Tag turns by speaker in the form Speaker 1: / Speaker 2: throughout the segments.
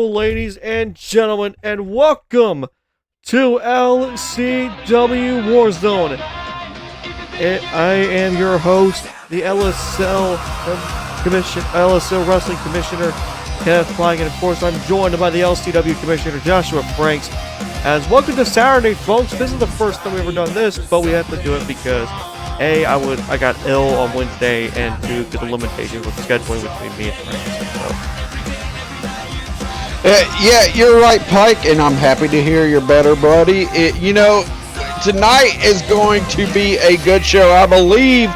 Speaker 1: Ladies and gentlemen, and welcome to LCW WarZone. I am your host, the LSL Wrestling Commissioner, Kenneth Flying, and of course I'm joined by the LCW Commissioner, Joshua Franks. As welcome to Saturday, folks. This is the first time we've ever done this, but we have to do it because A, I got ill on Wednesday, and 2, because of limitations with scheduling between me and Franks. So.
Speaker 2: Yeah, you're right, Pike, and I'm happy to hear you're better, buddy. Tonight is going to be a good show. I believe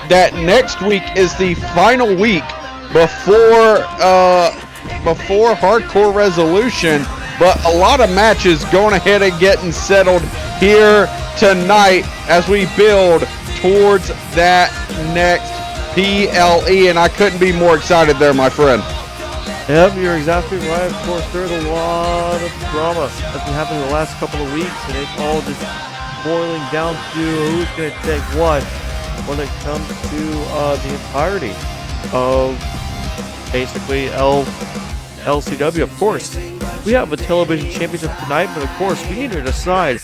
Speaker 2: that next week is the final week before Hardcore Resolution, but a lot of matches going ahead and getting settled here tonight as we build towards that next PLE, and I couldn't be more excited there, my friend.
Speaker 1: Yep, you're exactly right. Of course, there's a lot of drama that's been happening the last couple of weeks, and it's all just boiling down to who's going to take what when it comes to the entirety of basically LCW. Of course, we have a television championship tonight, but of course, we need to decide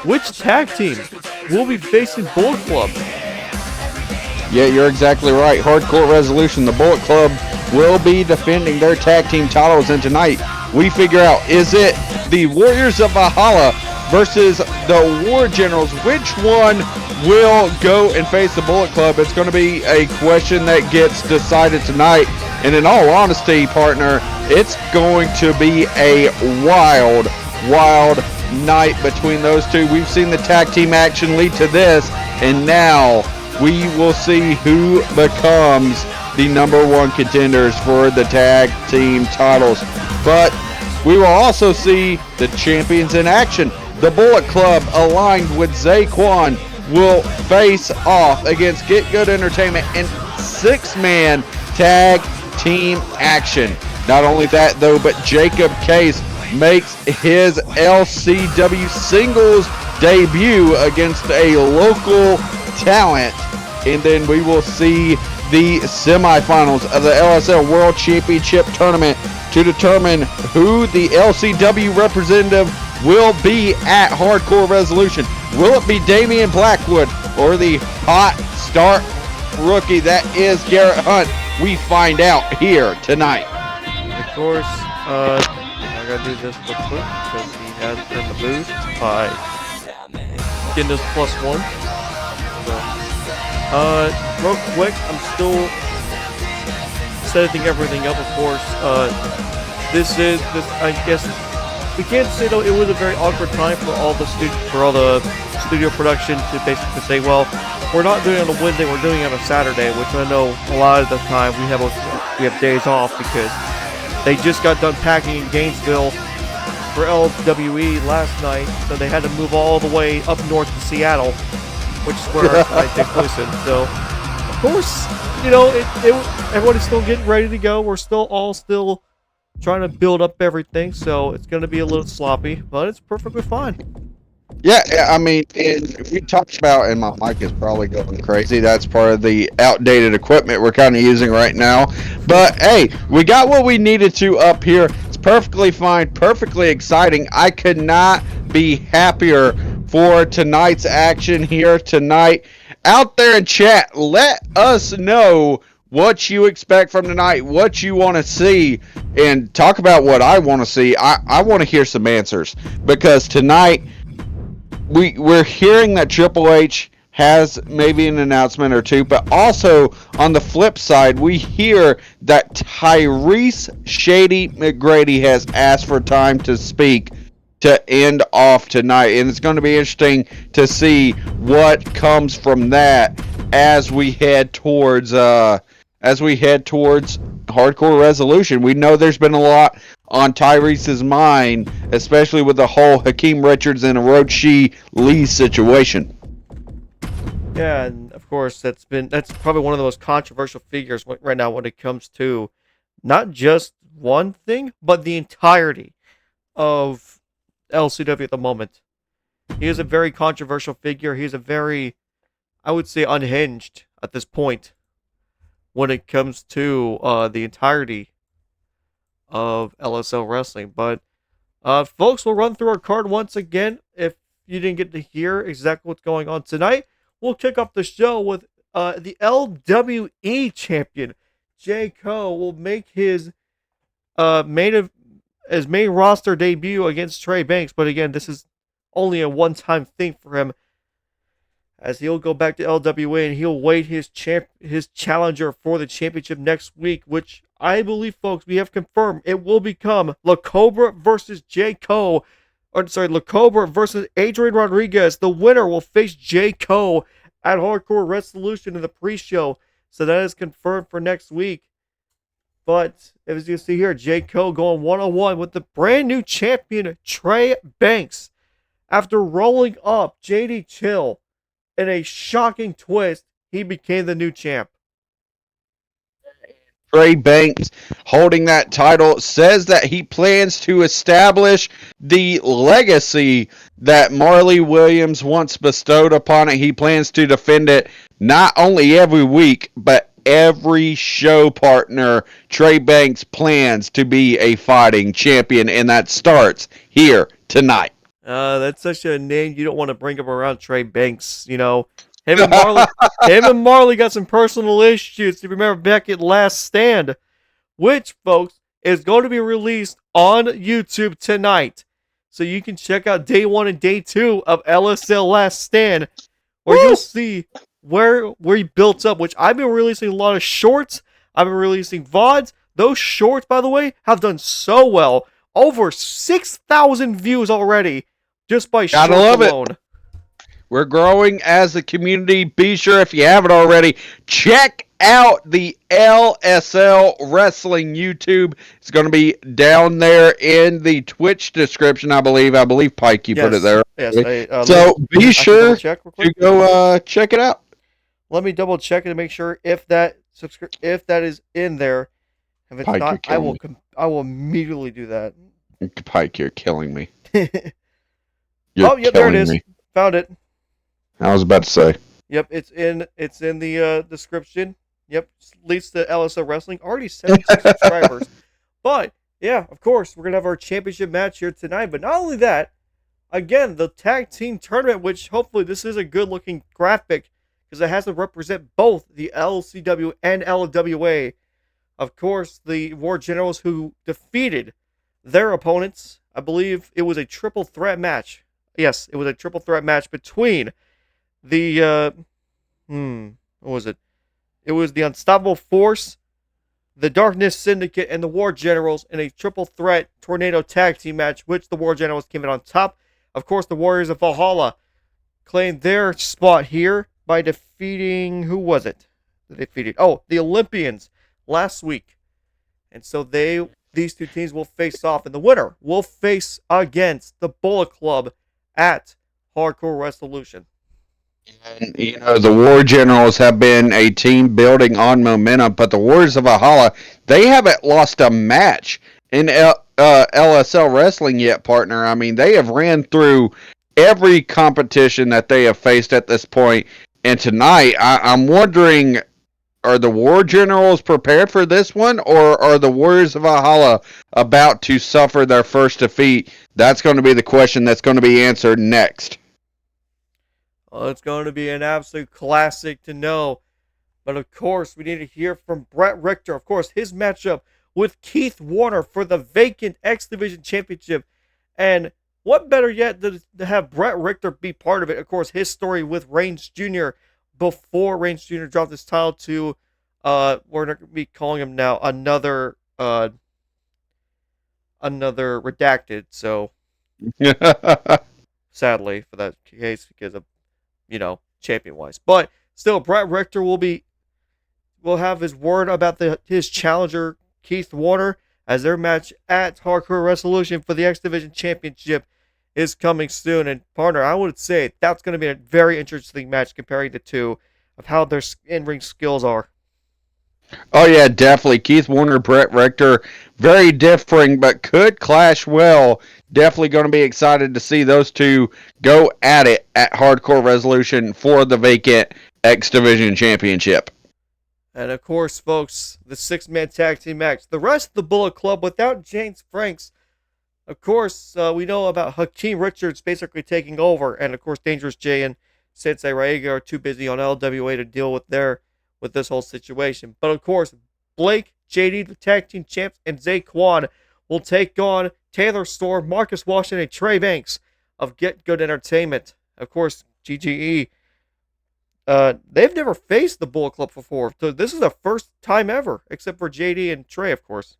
Speaker 1: which tag team will be facing Bullet Club.
Speaker 2: Yeah, you're exactly right. Hardcore Resolution, the Bullet Club will be defending their tag team titles, and tonight we figure out, is it the Warriors of Valhalla versus the War Generals? Which one will go and face the Bullet Club? It's going to be a question that gets decided tonight, and in all honesty, partner, it's going to be a wild night between those two. We've seen the tag team action lead to this, and now we will see who becomes the number one contenders for the tag team titles. But we will also see the champions in action. The Bullet Club, aligned with Zaquan, will face off against Get Good Entertainment in 6-man tag team action. Not only that, though, but Jacob Case makes his LCW singles debut against a local talent. And then we will see the semifinals of the LSL World Championship Tournament to determine who the LCW representative will be at Hardcore Resolution. Will it be Damian Blackwood or the hot start rookie that is Garrett Hunt? We find out here tonight.
Speaker 1: Of course, I gotta do this real quick because he has been the boost by getting this +1. Real quick, I'm still setting everything up, of course. This I guess we can't say though it was a very awkward time for all the studio production to basically say, well, we're not doing it on a Wednesday, we're doing it on a Saturday, which I know a lot of the time we have days off because they just got done packing in Gainesville for LWE last night, so they had to move all the way up north to Seattle, which is where I take place in. So, of course, everybody's still getting ready to go. We're still trying to build up everything, so it's going to be a little sloppy, but it's perfectly fine.
Speaker 2: Yeah, I mean, we talked about, and my mic is probably going crazy. That's part of the outdated equipment we're kind of using right now. But, hey, we got what we needed to up here. It's perfectly fine, perfectly exciting. I could not be happier for tonight's action here tonight. Out there in chat, let us know what you expect from tonight, what you want to see, and talk about what I want to see. I want to hear some answers, because tonight we're hearing that Triple H has maybe an announcement or two, but also on the flip side, we hear that Tyrese Shady McGrady has asked for time to speak to end off tonight, and it's going to be interesting to see what comes from that as we head towards Hardcore Resolution. We know there's been a lot on Tyrese's mind, especially with the whole Hakeem Richards and Orochi Lee situation.
Speaker 1: Yeah, and of course that's probably one of the most controversial figures right now when it comes to not just one thing, but the entirety of LCW at the moment. He is a very controversial figure. He's a very, I would say, unhinged at this point when it comes to the entirety of LSL Wrestling. But folks, we'll run through our card once again. If you didn't get to hear exactly what's going on tonight, we'll kick off the show with the LWE Champion. Jay Coe will make his main roster debut against Trey Bankz. But again, this is only a one-time thing for him, as he'll go back to LWA and he'll wait his challenger for the championship next week, which I believe, folks, we have confirmed it will become La Cobra versus Jay Coe. La Cobra versus Adrian Rodriguez. The winner will face Jay Coe at Hardcore Resolution in the pre-show. So that is confirmed for next week. But as you can see here, Jay Coe going one-on-one with the brand new champion, Trey Bankz. After rolling up JD Chill in a shocking twist, he became the new champ.
Speaker 2: Trey Bankz, holding that title, says that he plans to establish the legacy that Marley Williams once bestowed upon it. He plans to defend it not only every week, but every show partner. Trey Bankz plans to be a fighting champion, and that starts here tonight.
Speaker 1: That's such a name you don't want to bring up around Trey Bankz. You know, him and Marley got some personal issues. You remember back at Last Stand, which, folks, is going to be released on YouTube tonight. So you can check out day 1 and day 2 of LSL Last Stand, where you'll see where he built up, which I've been releasing a lot of shorts. I've been releasing VODs. Those shorts, by the way, have done so well. Over 6,000 views already just by shorts alone. It.
Speaker 2: We're growing as a community. Be sure, if you haven't already, check out the LSL Wrestling YouTube. It's going to be down there in the Twitch description, I believe. Pike, you put it there.
Speaker 1: Yes.
Speaker 2: So be sure to go check it out.
Speaker 1: Let me double check it to make sure if that is in there. If it's Pike, not, I will immediately do that.
Speaker 2: Pike, you're killing me.
Speaker 1: Yep, there it is. Me. Found it.
Speaker 2: I was about to say.
Speaker 1: Yep, it's in the description. Yep, leads to LSL Wrestling. Already 76 subscribers. But, yeah, of course, we're going to have our championship match here tonight. But not only that, again, the tag team tournament, which hopefully this is a good-looking graphic, because it has to represent both the LCW and LWA. Of course, the War Generals who defeated their opponents. I believe it was a triple threat match. Yes, it was a triple threat match between the, what was it? It was the Unstoppable Force, the Darkness Syndicate, and the War Generals in a triple threat tornado tag team match, which the War Generals came in on top. Of course, the Warriors of Valhalla claimed their spot here by defeating, who was it? They defeated, the Olympians last week. And so these two teams will face off, and the winner will face against the Bullet Club at Hardcore Resolution.
Speaker 2: And, the War Generals have been a team building on momentum, but the Warriors of Valhalla, they haven't lost a match in LSL Wrestling yet, partner. I mean, they have ran through every competition that they have faced at this point. And tonight, I'm wondering, are the War Generals prepared for this one, or are the Warriors of Valhalla about to suffer their first defeat? That's going to be the question that's going to be answered next.
Speaker 1: Well, it's going to be an absolute classic to know. But of course, we need to hear from Brett Richter. Of course, his matchup with Keith Warner for the vacant X Division Championship. And what better yet than to have Brett Richter be part of it? Of course, his story with Reigns Jr. before Reigns Jr. dropped his title to, we're not going to be calling him now another redacted. So, sadly for that case, because of, champion-wise. But still, Brett Richter will have his word about his challenger, Keith Warner, as their match at Hardcore Resolution for the X Division Championship is coming soon. And partner, I would say that's going to be a very interesting match comparing the two of how their in-ring skills are.
Speaker 2: Oh, yeah, definitely. Keith Warner, Brett Richter, very differing, but could clash well. Definitely going to be excited to see those two go at it at Hardcore Resolution for the vacant X Division Championship.
Speaker 1: And of course, folks, the six-man tag team match. The rest of the Bullet Club without James Franks. Of course, we know about Hakeem Richards basically taking over, and of course, Dangerous J and Sensei Raiga are too busy on LWA to deal with this whole situation. But of course, Blake, JD, the tag team champs, and Zay Quad will take on Taylor Storm, Marcus Washington, and Trey Banks of Get Good Entertainment. Of course, GGE. They've never faced the Bullet Club before, so this is the first time ever, except for JD and Trey, of course.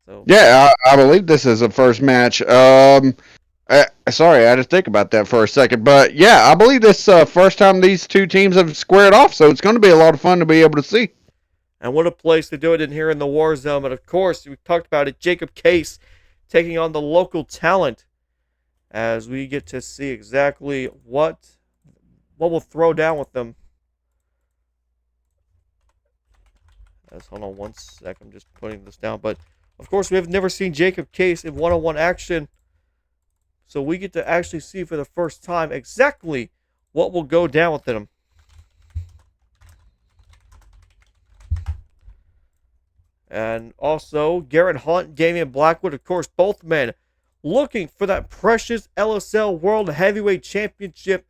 Speaker 1: So
Speaker 2: Yeah, I believe this is the first match. Sorry, I had to think about that for a second. But yeah, I believe this first time these two teams have squared off, so it's going to be a lot of fun to be able to see.
Speaker 1: And what a place to do it in here in the WarZone. And of course, we talked about it, Jacob Case taking on the local talent as we get to see exactly what we'll throw down with them. Hold on one sec, I'm just putting this down. But of course, we have never seen Jacob Case in one-on-one action. So we get to actually see for the first time exactly what will go down with him. And also, Garrett Hunt and Damian Blackwood, of course, both men looking for that precious LSL World Heavyweight Championship,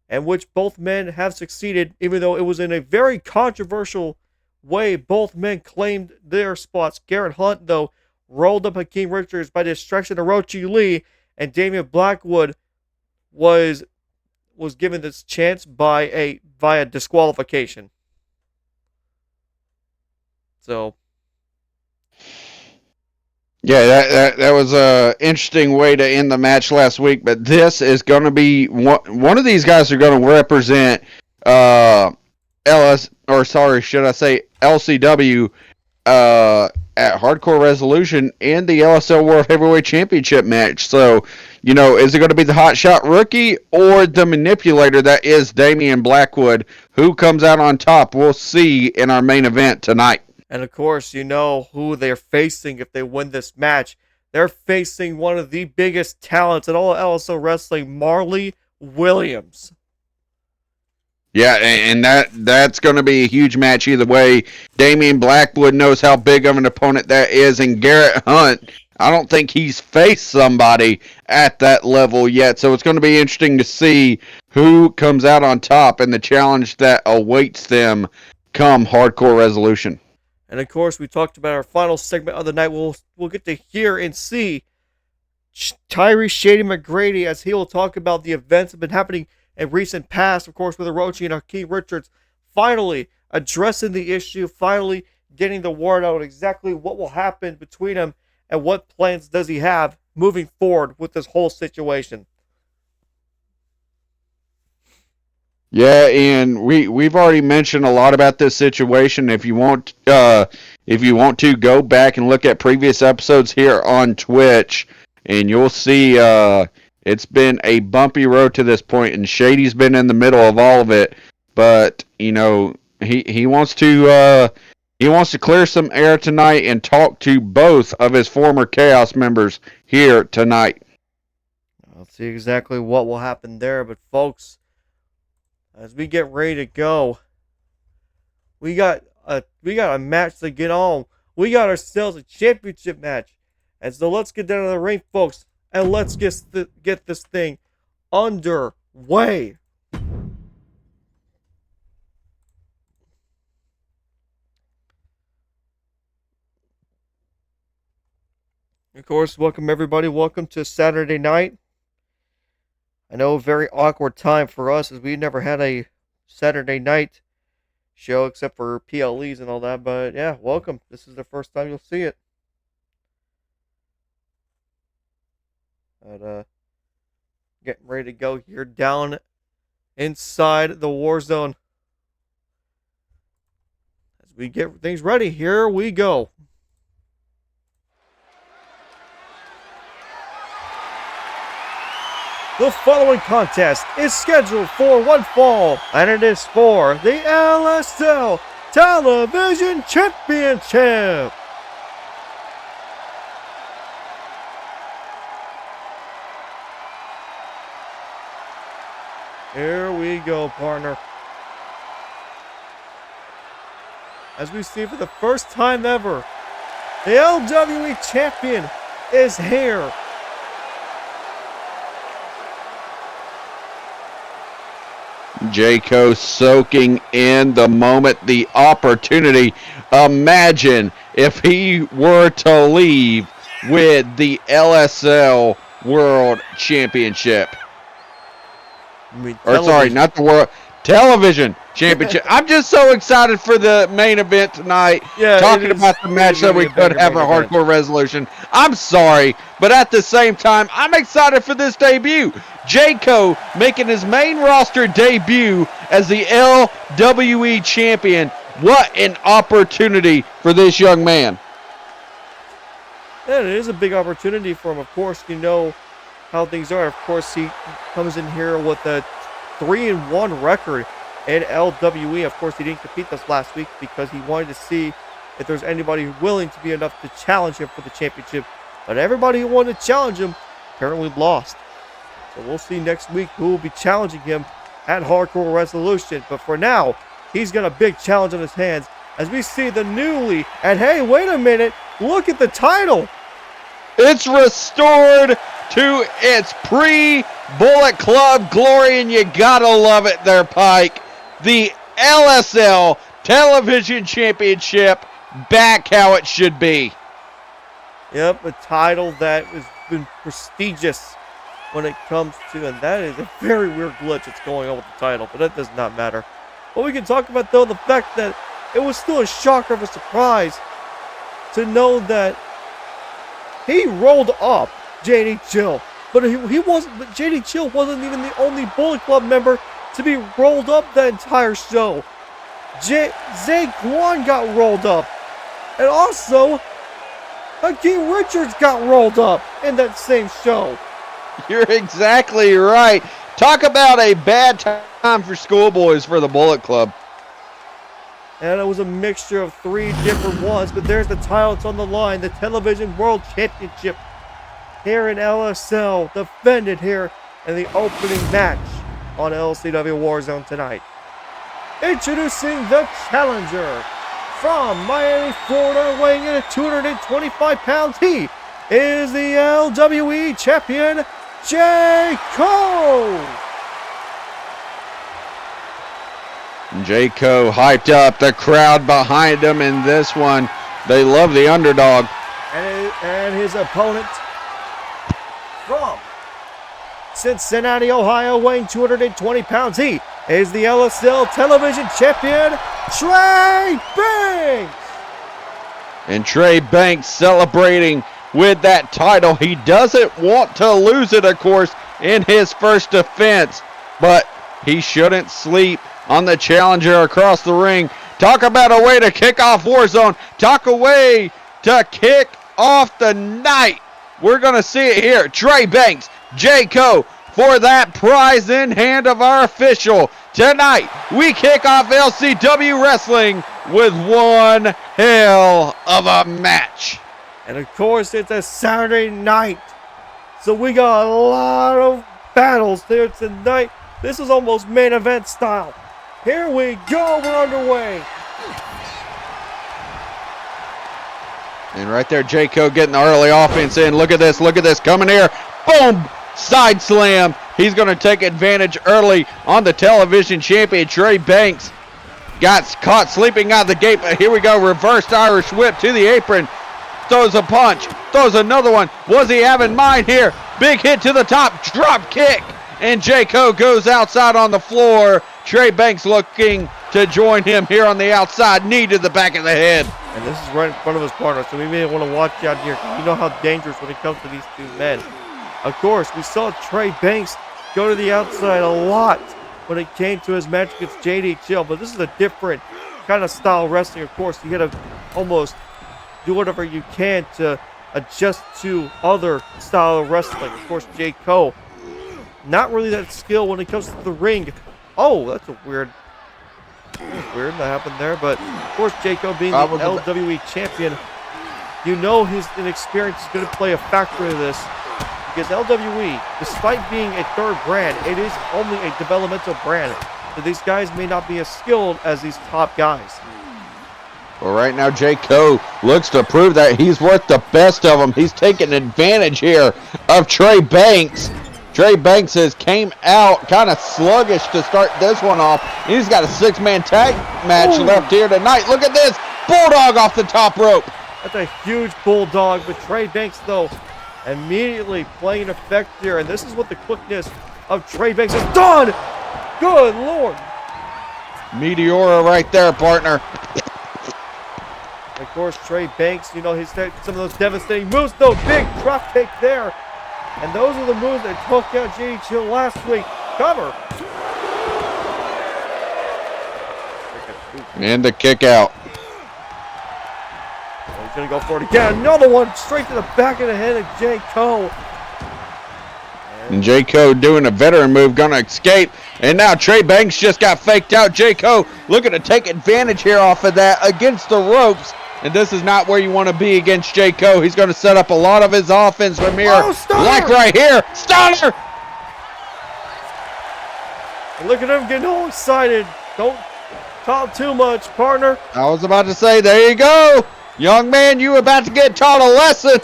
Speaker 1: and which both men have succeeded, even though it was in a very controversial way. Both men claimed their spots. Garrett Hunt, though, rolled up Hakeem Richards by distraction to Orochi Lee, and Damian Blackwood was given this chance via disqualification. So
Speaker 2: yeah, that was a interesting way to end the match last week. But this is going to be one of these guys are going to represent LCW at Hardcore Resolution in the LSL World Heavyweight Championship match. So, is it going to be the hotshot rookie or the manipulator that is Damian Blackwood? Who comes out on top? We'll see in our main event tonight.
Speaker 1: And of course, you know who they're facing if they win this match. They're facing one of the biggest talents in all of LSL wrestling, Marley Williams.
Speaker 2: Yeah, and that's going to be a huge match either way. Damian Blackwood knows how big of an opponent that is, and Garrett Hunt, I don't think he's faced somebody at that level yet. So it's going to be interesting to see who comes out on top and the challenge that awaits them come Hardcore Resolution.
Speaker 1: And of course, we talked about our final segment of the night. We'll get to hear and see Tyree Shady McGrady as he will talk about the events that have been happening in recent past, of course, with Orochi and Hakeem Richards finally addressing the issue, finally getting the word out exactly what will happen between them and what plans does he have moving forward with this whole situation.
Speaker 2: Yeah, and we've already mentioned a lot about this situation. If you want to go back and look at previous episodes here on Twitch, and you'll see it's been a bumpy road to this point, and Shady's been in the middle of all of it. But he wants to clear some air tonight and talk to both of his former Chaos members here tonight.
Speaker 1: Let's see exactly what will happen there, but folks, as we get ready to go, we got a match to get on. We got ourselves a championship match. And so let's get down to the ring, folks, and let's get this thing underway. Of course, welcome everybody. Welcome to Saturday night. I know a very awkward time for us as we never had a Saturday night show except for PLEs and all that. But yeah, welcome. This is the first time you'll see it. But getting ready to go here down inside the WarZone. As we get things ready, here we go. The following contest is scheduled for one fall, and it is for the LSL Television Championship. Here we go, partner. As we see for the first time ever, the LWE Champion is here.
Speaker 2: Jayco soaking in the moment, the opportunity. Imagine if he were to leave with the LSL World Championship. Or sorry, not the World Television Championship. I'm just so excited for the main event tonight.
Speaker 1: Yeah,
Speaker 2: talking about the match that we could have a hardcore resolution. I'm sorry, but at the same time, I'm excited for this debut. Jayco making his main roster debut as the LWE Champion. What an opportunity for this young man.
Speaker 1: Yeah, it is a big opportunity for him. Of course, you know how things are. Of course, he comes in here with a 3-1 record in LWE. Of course, he didn't compete this last week because he wanted to see if there's anybody willing to be enough to challenge him for the championship. But everybody who wanted to challenge him apparently lost. So we'll see next week who will be challenging him at Hardcore Resolution. But for now, he's got a big challenge on his hands as we see the newly, and hey, wait a minute, look at the title.
Speaker 2: It's restored to its pre-Bullet Club glory, and you gotta love it there, Pike. The LSL Television Championship back how it should be.
Speaker 1: Yep, a title that has been prestigious when it comes to, and that is a very weird glitch that's going on with the title, but that does not matter. What we can talk about, though, the fact that it was still a shocker of a surprise to know that he rolled up JD Chill, but he wasn't. But JD Chill wasn't even the only Bullet Club member to be rolled up the entire show. Zay Kwan got rolled up, and also Hakeem Richards got rolled up in that same show.
Speaker 2: You're exactly right. Talk about a bad time for schoolboys for the Bullet Club.
Speaker 1: And it was a mixture of 3 different ones, but there's the title that's on the line, the Television World Championship here in LSL, defended here in the opening match on LCW WarZone tonight. Introducing the challenger from Miami, Florida, weighing in at 225 pounds. He is the LWE Champion, Jayco.
Speaker 2: Jayco hyped up, the crowd behind him in this one. They love the underdog.
Speaker 1: And his opponent from Cincinnati, Ohio, weighing 220 pounds. He is the LSL Television Champion, Trey Bankz.
Speaker 2: And Trey Bankz celebrating with that title. He doesn't want to lose it, of course, in his first defense, but he shouldn't sleep on the challenger across the ring. Talk about a way to kick off WarZone. Talk a way to kick off the night. We're going to see it here. Trey Bankz, Jayco, for that prize in hand of our official. Tonight, we kick off LCW Wrestling with one hell of a match.
Speaker 1: And of course, it's a Saturday night, so we got a lot of battles there tonight. This is almost main event style. Here we go, we're underway.
Speaker 2: And right there, Jayco getting the early offense in. Look at this, coming here. Boom, side slam. He's going to take advantage early on the television champion. Trey Bankz got caught sleeping out the gate, but here we go, reversed Irish whip to the apron. Throws a punch, throws another one. What does he have in mind here? Big hit to the top, drop kick. And Jayco goes outside on the floor. Trey Bankz looking to join him here on the outside. Knee to the back of the head.
Speaker 1: And this is right in front of his partner, so we may want to watch out here. You know how dangerous when it comes to these two men. Of course, we saw Trey Bankz go to the outside a lot when it came to his match against JD Chill, but this is a different kind of style of wrestling. Of course, you got to almost do whatever you can to adjust to other style of wrestling. Of course, Jayco, not really that skilled when it comes to the ring. Oh, that's a weird that happened there. But of course, Jayco being the LWE champion, you know his inexperience is going to play a factor in this. because LWE, despite being a third brand, it is only a developmental brand. So these guys may not be as skilled as these top guys.
Speaker 2: Well, right now, J.Co. looks to prove that he's worth the best of them. He's taking advantage here of Trey Bankz. Trey Bankz has came out kind of sluggish to start this one off. He's got a 6-man tag match left here tonight. Look at this. Bulldog off the top rope.
Speaker 1: That's a huge bulldog, but Trey Bankz, though, immediately playing an effect here. And this is what the quickness of Trey Bankz has done. Good Lord.
Speaker 2: Meteora right there, partner.
Speaker 1: Of course, Trey Bankz, you know, he's taking some of those devastating moves, though. Big drop kick there. And those are the moves that took out GGE last week. Cover.
Speaker 2: And the kick out.
Speaker 1: Well, he's going to go for it again. Another one straight to the back of the head of J.Co.
Speaker 2: And J.Co. doing a veteran move, going to escape. And now Trey Bankz just got faked out. J.Co. looking to take advantage here off of that against the ropes. And this is not where you want to be against J.Co. He's going to set up a lot of his offense from here. Like right here. Stunner!
Speaker 1: And look at him getting all excited. Don't talk too much, partner.
Speaker 2: I was about to say, there you go. Young man, you about to get taught a lesson.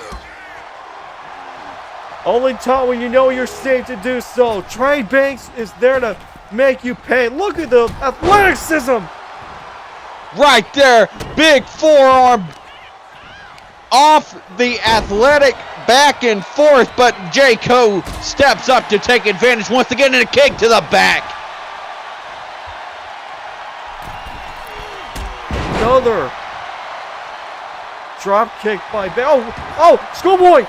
Speaker 1: Only taught when you know you're safe to do so. Trey Bankz is there to make you pay. Look at the athleticism.
Speaker 2: Right there, big forearm off the athletic back and forth, but J.Co. steps up to take advantage once again and a kick to the back.
Speaker 1: Another drop kick by Bankz. Oh, schoolboy.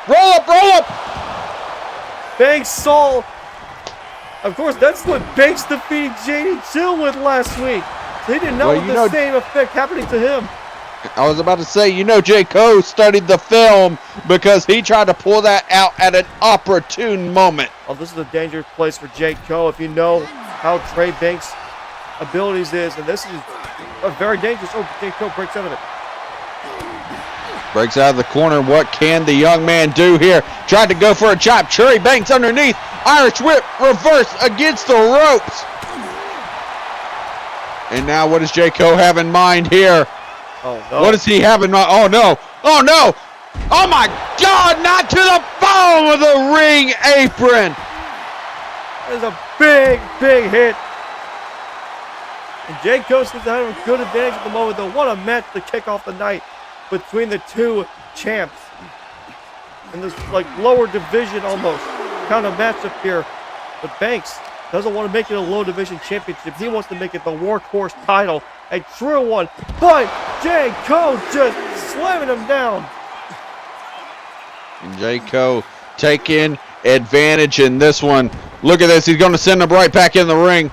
Speaker 2: Roll up, roll up.
Speaker 1: Bankz saw. Of course, that's what Bankz defeated JD Chill with last week. They didn't know the same effect happening to him.
Speaker 2: I was about to say, you know, J.Co. studied the film because he tried to pull that out at an opportune moment.
Speaker 1: Oh, this is a dangerous place for J.Co. if you know how Trey Bankz' abilities is, and this is a very dangerous. Oh, J.Co. breaks out of it.
Speaker 2: Breaks out of the corner. What can the young man do here? Tried to go for a chop. Trey Bankz underneath. Irish whip reverse against the ropes. And now what does J.Co. have in mind here?
Speaker 1: Oh, no.
Speaker 2: What does he have in mind? Oh, no. Oh, no. Oh, my God. Not to the bottom of the ring apron.
Speaker 1: That is a big, big hit. And J.Co. seems to have a good advantage at the moment, though. What a match to kick off the night between the two champs. And this, like, lower division almost kind of matchup here. But Bankz doesn't want to make it a low division championship. He wants to make it the workhorse title, a true one. But J.Co. just slamming him down.
Speaker 2: And J.Co. taking advantage in this one. Look at this. He's going to send him right back in the ring.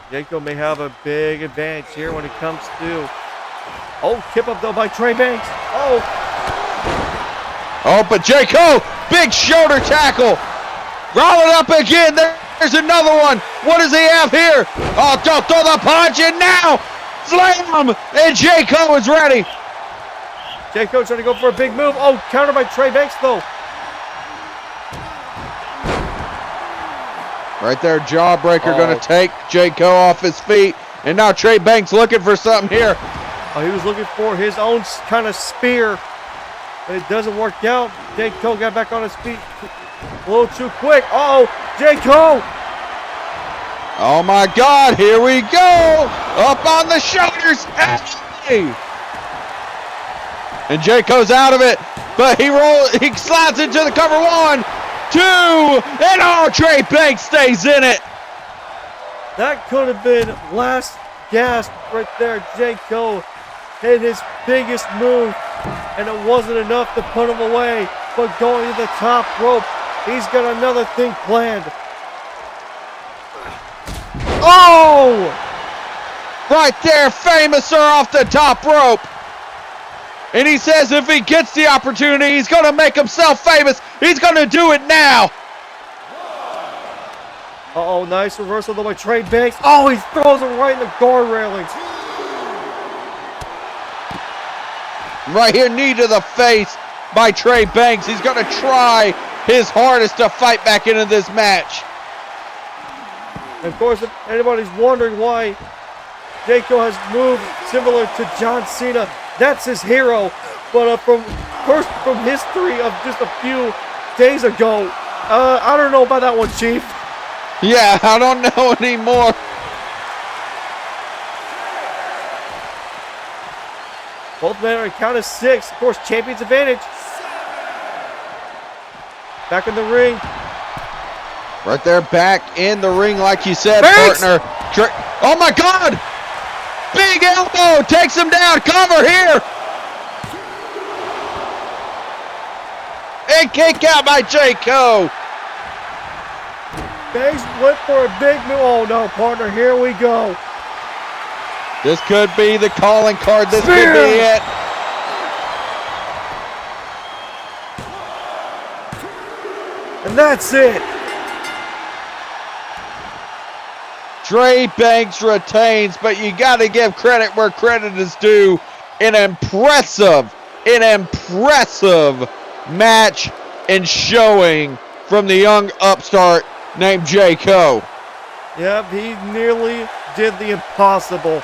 Speaker 1: J.Co. may have a big advantage here when it comes to. Oh, kip up though by Trey Bankz. Oh,
Speaker 2: but J.Co. big shoulder tackle. Roll it up again. There's another one. What does he have here? Oh, don't throw the punch, and now slam, and J.Co. is ready.
Speaker 1: J.Co. trying to go for a big move. Oh, countered by Trey Bankz though.
Speaker 2: Right there, jawbreaker going to take J.Co. off his feet, and now Trey Bankz looking for something here.
Speaker 1: Oh, he was looking for his own kind of spear, but it doesn't work out. J.Co. got back on his feet a little too quick. Uh-oh, J.Co.
Speaker 2: Oh my God, here we go. Up on the shoulders. Hey. And J.Co.'s out of it, but he slides into the cover. 1, 2, and Trey Bankz stays in it.
Speaker 1: That could have been last gasp right there. J.Co. hit his biggest move, and it wasn't enough to put him away. But going to the top rope, he's got another thing planned. Oh!
Speaker 2: Right there, Famouser off the top rope. And he says if he gets the opportunity, he's going to make himself famous. He's going to do it now.
Speaker 1: Uh-oh, nice reversal though by Trey Bankz. Oh, he throws him right in the guard railings.
Speaker 2: Right here, knee to the face. by Trey Bankz. He's going to try his hardest to fight back into this match.
Speaker 1: And of course, if anybody's wondering why Jayco has moved similar to John Cena, that's his hero. But from history of just a few days ago, I don't know about that one, Chief.
Speaker 2: Yeah, I don't know anymore.
Speaker 1: Both men are on a count of 6. Of course, champion's advantage. Back in the ring.
Speaker 2: Right there, back in the ring, like you said,
Speaker 1: Bankz!
Speaker 2: partner. Oh my God! Big elbow takes him down. Cover here. And kick out by Jayco.
Speaker 1: Bankz went for a big move. Oh no, partner, here we go.
Speaker 2: This could be the calling card. This
Speaker 1: Spear!
Speaker 2: could be it.
Speaker 1: And that's it.
Speaker 2: Trey Bankz retains, but you got to give credit where credit is due. An impressive match and showing from the young upstart named Jayco.
Speaker 1: Yep, he nearly did the impossible.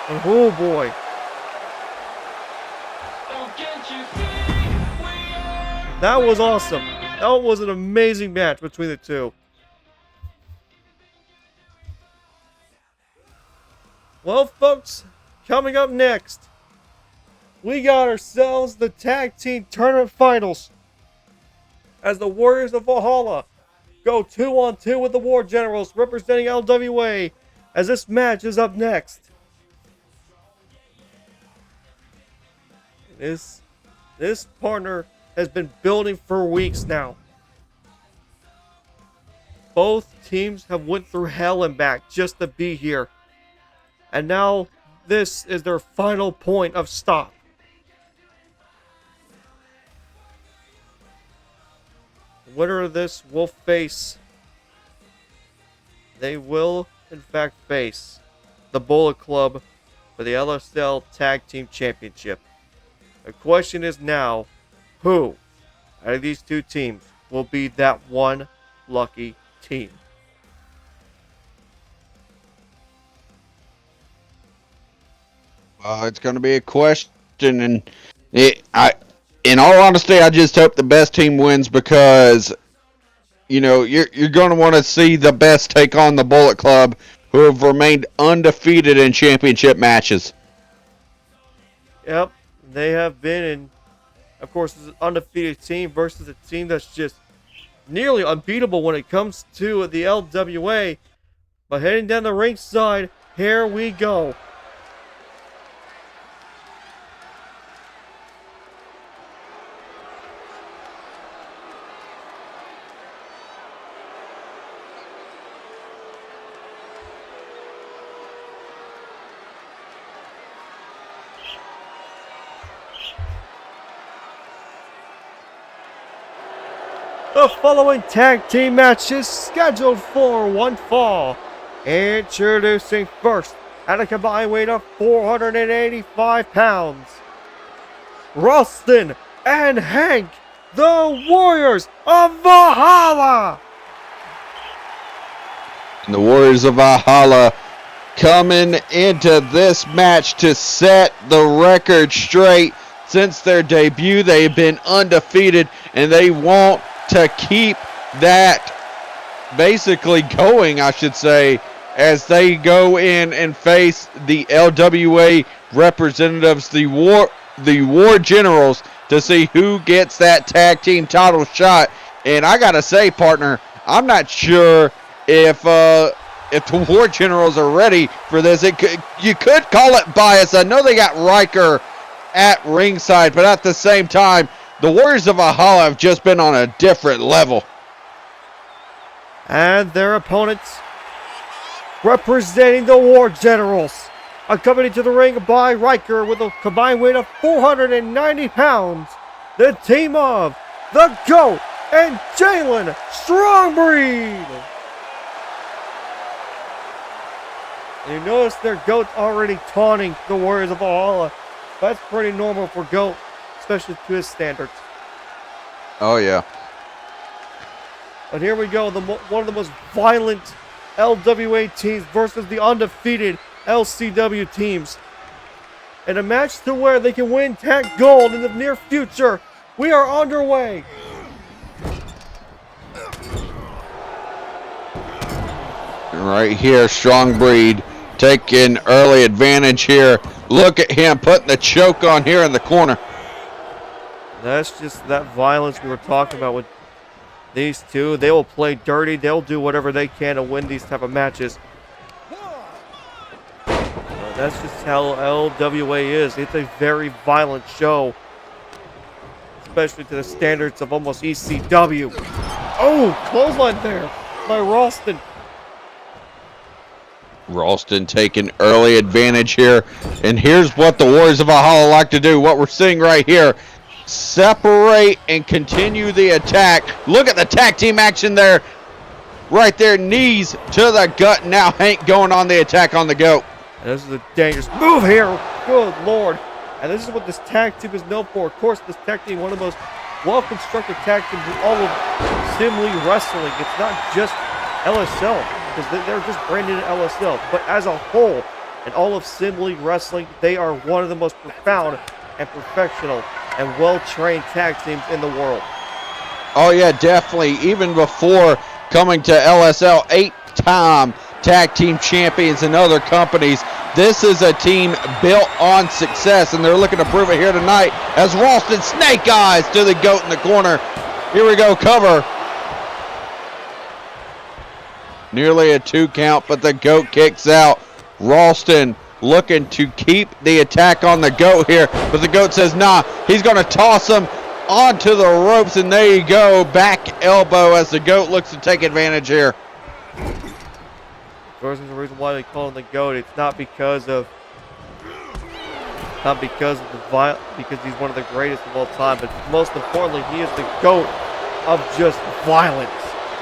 Speaker 1: And oh boy. That was awesome. That was an amazing match between the two. Well, folks, coming up next, we got ourselves the Tag Team Tournament Finals as the Warriors of Valhalla go 2-on-2 with the War Generals representing LWA as this match is up next. This partner has been building for weeks now. Both teams have went through hell and back just to be here. And now this is their final point of stop. The winner of this will face. They will, in fact, face the Bullet Club for the LSL Tag Team Championship. The question is now, who out of these two teams will be that one lucky team?
Speaker 2: It's going to be a question, and in all honesty, I just hope the best team wins because, you know, you're going to want to see the best take on the Bullet Club, who have remained undefeated in championship matches.
Speaker 1: Yep, they have been, and of course, it's an undefeated team versus a team that's just nearly unbeatable when it comes to the LWA. But heading down the ringside, here we go. The following tag team match is scheduled for one fall. Introducing first, at a combined weight of 485 pounds, Ralston and Hank, the Warriors of Valhalla.
Speaker 2: And the Warriors of Valhalla coming into this match to set the record straight. Since their debut, they've been undefeated, and they want to keep that basically going, I should say, as they go in and face the LWA representatives, the War Generals, to see who gets that tag team title shot. And I gotta say, partner, I'm not sure if the War Generals are ready for this. You could call it bias. I know they got Richter at ringside, but at the same time, the Warriors of Valhalla have just been on a different level.
Speaker 1: And their opponents, representing the War Generals, accompanied to the ring by Richter with a combined weight of 490 pounds, the team of the GOAT and Jalen Strongbreed. And you notice their GOAT already taunting the Warriors of Valhalla. That's pretty normal for GOAT. especially to his standards.
Speaker 2: Oh, yeah.
Speaker 1: But here we go, one of the most violent LWA teams versus the undefeated LCW teams. In a match to where they can win tag gold in the near future. We are underway.
Speaker 2: Right here, Strong Breed taking early advantage here. Look at him putting the choke on here in the corner.
Speaker 1: That's just that violence we were talking about with these two. They will play dirty. They'll do whatever they can to win these type of matches. That's just how LWA is. It's a very violent show, especially to the standards of almost ECW. Oh, clothesline there by Ralston.
Speaker 2: Ralston taking early advantage here. And here's what the Warriors of Valhalla like to do. What we're seeing right here. Separate and continue the attack. Look at the tag team action there. Right there. Knees to the gut. Now Hank going on the attack on the goat.
Speaker 1: And this is a dangerous move here. Good Lord. And this is what this tag team is known for. Of course, this tag team, one of the most well-constructed tag teams in all of Simly Wrestling. It's not just LSL, because they're just branded LSL. But as a whole, in all of Simly Wrestling, they are one of the most profound and professional and well-trained tag teams in the world.
Speaker 2: Oh, yeah, definitely. Even before coming to LSL, 8-time tag team champions in other companies. This is a team built on success, and they're looking to prove it here tonight as Ralston snake eyes to the goat in the corner. Here we go, cover. Nearly a 2 count, but the goat kicks out. Ralston looking to keep the attack on the goat here, but the goat says nah. He's going to toss him onto the ropes, and there you go, back elbow as the goat looks to take advantage here.
Speaker 1: The reason why they call him the GOAT, it's not because of because he's one of the greatest of all time, but most importantly, he is the GOAT of just violence.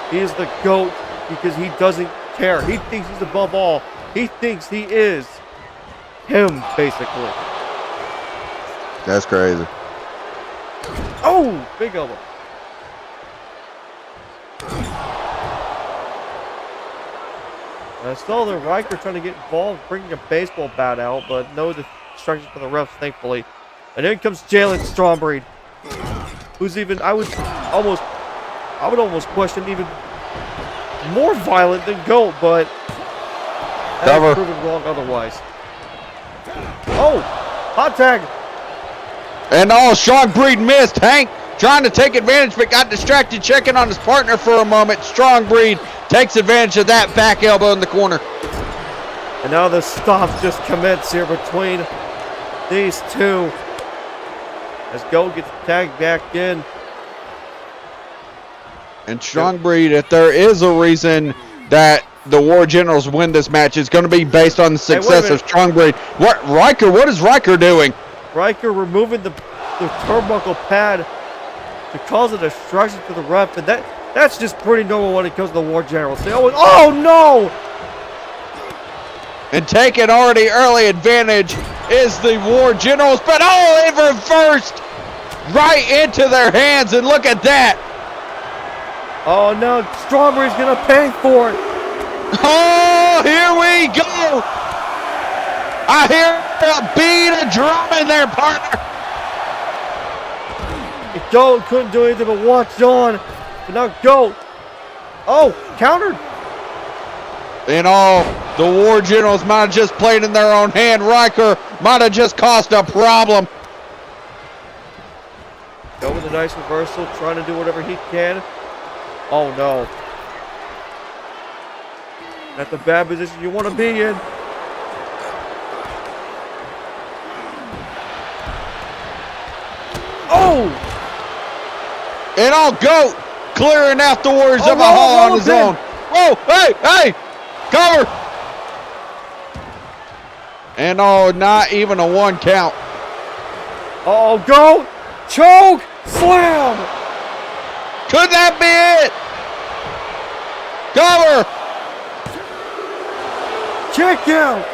Speaker 1: He is the GOAT because he doesn't care. He thinks he's above all. He thinks he is him, basically.
Speaker 2: That's crazy.
Speaker 1: Oh, big elbow. I saw the Riker trying to get involved, bringing a baseball bat out, but no instructions from the refs, thankfully. And then comes Jalen Strongbreed, who's even, I would almost question even more violent than GOAT, but I've proven wrong otherwise. Oh, hot tag.
Speaker 2: And Strongbreed missed. Hank trying to take advantage, but got distracted, checking on his partner for a moment. Strongbreed takes advantage of that back elbow in the corner.
Speaker 1: And now the stops just commence here between these two. As GOAT gets tagged back in.
Speaker 2: And Strongbreed, if there is a reason that the War Generals win this match, it's going to be based on the success of Strongbreed. What is Riker doing?
Speaker 1: Riker removing the turnbuckle pad to cause a distraction to the ref, and that's just pretty normal when it comes to the War Generals. They always, oh no!
Speaker 2: And taking already early advantage is the War Generals, but it reversed right into their hands, and look at that.
Speaker 1: Oh no, Strongbreed's gonna pay for it.
Speaker 2: Oh, here we go. I hear a beat of drum in there, partner.
Speaker 1: GOAT couldn't do anything but watch on. But now GOAT. Oh, countered.
Speaker 2: And the War Generals might have just played in their own hand. Riker might have just caused a problem.
Speaker 1: GOAT with a nice reversal, trying to do whatever he can. Oh no. That's the bad position you want to be in. Oh!
Speaker 2: And GOAT clearing out the Warriors of Valhalla on his own. Oh, hey, cover. And not even a 1 count.
Speaker 1: Oh, GOAT, choke, slam.
Speaker 2: Could that be it? Cover.
Speaker 1: Kick out.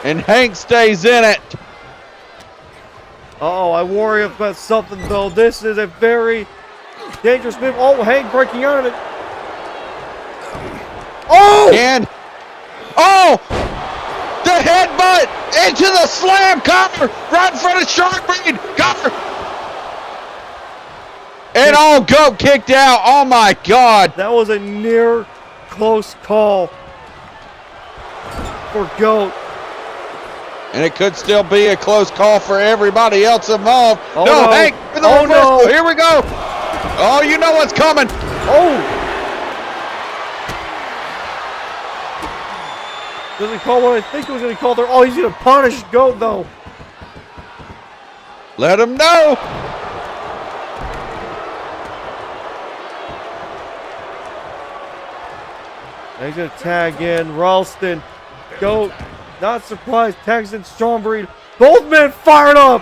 Speaker 2: And Hank stays in it.
Speaker 1: Uh-oh, I worry about something, though. This is a very dangerous move. Oh, Hank breaking out of it. Oh!
Speaker 2: And, oh! The headbutt into the slam cover right in front of Sharkbreed. Cover. And all Goat kicked out. Oh, my God.
Speaker 1: That was a near close call for Goat.
Speaker 2: And it could still be a close call for everybody else involved.
Speaker 1: Oh,
Speaker 2: no,
Speaker 1: no.
Speaker 2: Hank, for the reversal. No. Here we go. Oh, you know what's coming.
Speaker 1: Oh. Does he call what I think he was going to call there? Oh, he's going to punish Goat, though.
Speaker 2: Let him know.
Speaker 1: Now he's going to tag in Ralston. Goat, not surprised, tags in Stormbreed. Both men fired up.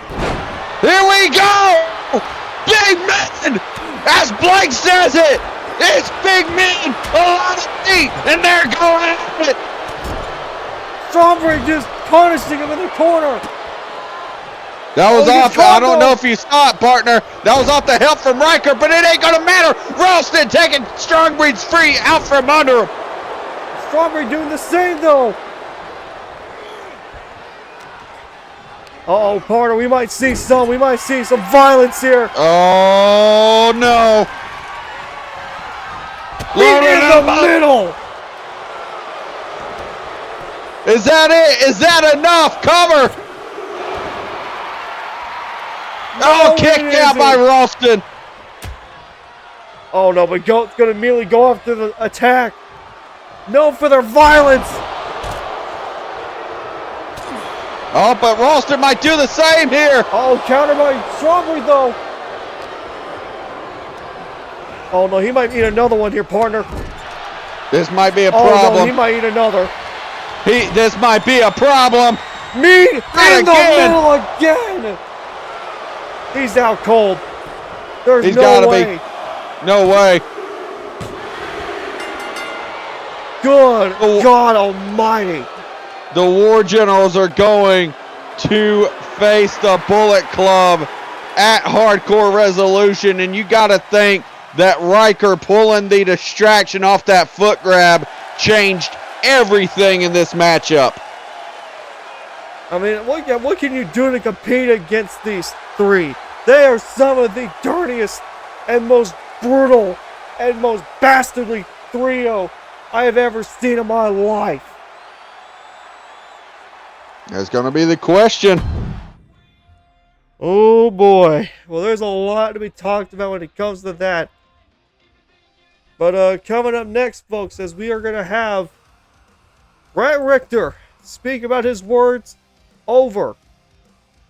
Speaker 2: Here we go. Big men. As Blake says it, it's big men. A lot of feet. And they're going at it.
Speaker 1: Stormbreed just punishing him in the corner.
Speaker 2: That was off. I don't know if you saw it, partner. That was off the help from Riker, but it ain't going to matter. Ralston taking Stormbreed's free out from under him.
Speaker 1: Stormbreed doing the same, though. Uh-oh, partner, we might see some violence here.
Speaker 2: Oh, no.
Speaker 1: In the middle.
Speaker 2: Is that it? Is that enough? Cover. Oh, kicked out by Ralston.
Speaker 1: Oh, no, but Goat's going to immediately go after the attack. Known for their violence.
Speaker 2: Oh, but Ralston might do the same here.
Speaker 1: Oh, counter by Stormbreed, though. Oh, no, he might eat another one here, partner.
Speaker 2: This might be a problem.
Speaker 1: Oh, no, he might eat another.
Speaker 2: This might be a problem.
Speaker 1: Me in the middle again. He's out cold. There's no way.
Speaker 2: No way.
Speaker 1: Good God Almighty.
Speaker 2: The War Generals are going to face the Bullet Club at Hardcore Resolution, and you got to think that Riker pulling the distraction off that foot grab changed everything in this matchup.
Speaker 1: I mean, what can you do to compete against these three? They are some of the dirtiest and most brutal and most bastardly trio I have ever seen in my life.
Speaker 2: That's going to be the question.
Speaker 1: Oh boy. Well, there's a lot to be talked about when it comes to that. But coming up next, folks, as we are going to have Brett Richter speak about his words over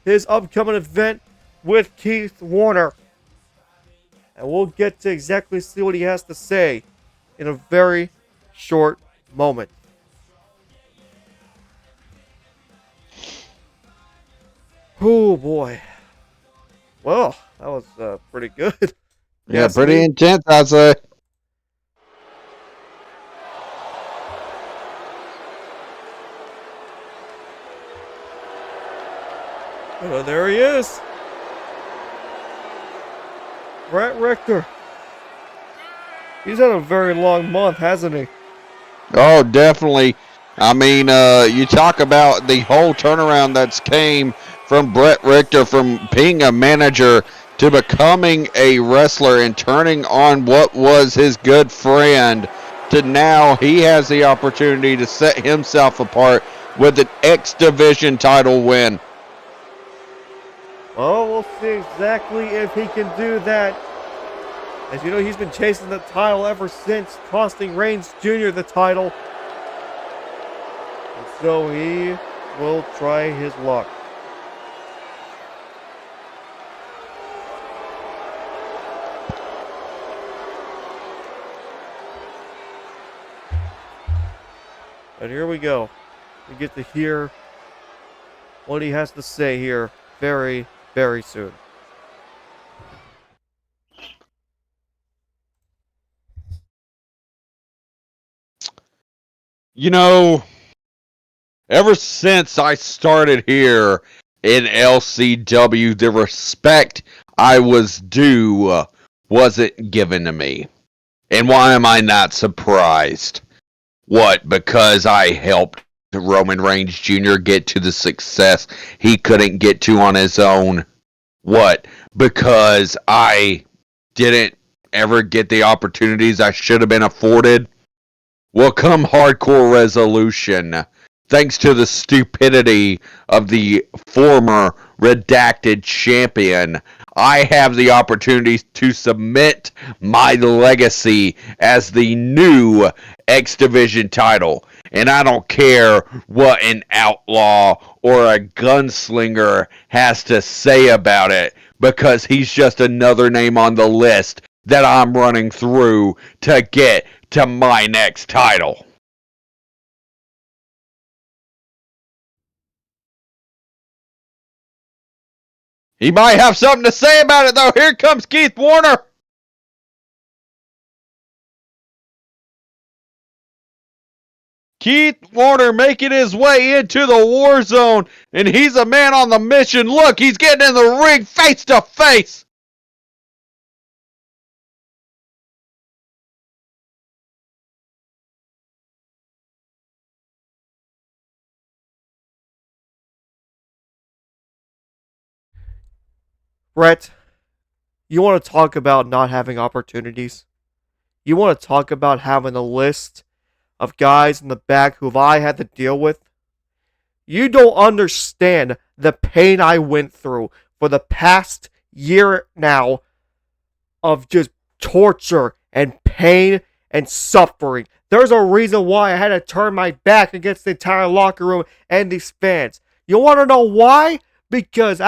Speaker 1: his upcoming event with Keith Warner. And we'll get to exactly see what he has to say in a very short moment. Oh boy. Well, that was pretty good.
Speaker 2: Yeah, pretty intense, I'd say.
Speaker 1: Oh, there he is. Brett Richter. He's had a very long month, hasn't he?
Speaker 2: Oh, definitely. I mean, you talk about the whole turnaround that's came from Brett Richter, from being a manager to becoming a wrestler and turning on what was his good friend, to now he has the opportunity to set himself apart with an X Division title win.
Speaker 1: Oh, we'll see exactly if he can do that. As you know, he's been chasing the title ever since, costing Reigns Jr. the title. And so he will try his luck. And here we go. We get to hear what he has to say here very, very soon.
Speaker 2: You know, ever since I started here in LCW. The respect I was due wasn't given to me. And why am I not surprised? What, because I helped Roman Reigns Jr. get to the success he couldn't get to on his own? What, because I didn't ever get the opportunities I should have been afforded? Well, come Hardcore Resolution, thanks to the stupidity of the former redacted champion, I have the opportunity to submit my legacy as the new X Division title. And I don't care what an outlaw or a gunslinger has to say about it, because he's just another name on the list that I'm running through to get to my next title. He might have something to say about it, though. Here comes Keith Warner. Keith Warner making his way into the war zone, and he's a man on the mission. Look, he's getting in the ring face to face.
Speaker 1: Brett, you want to talk about not having opportunities? You want to talk about having a list of guys in the back who I had to deal with? You don't understand the pain I went through for the past year now of just torture and pain and suffering. There's a reason why I had to turn my back against the entire locker room and these fans. You want to know why? Because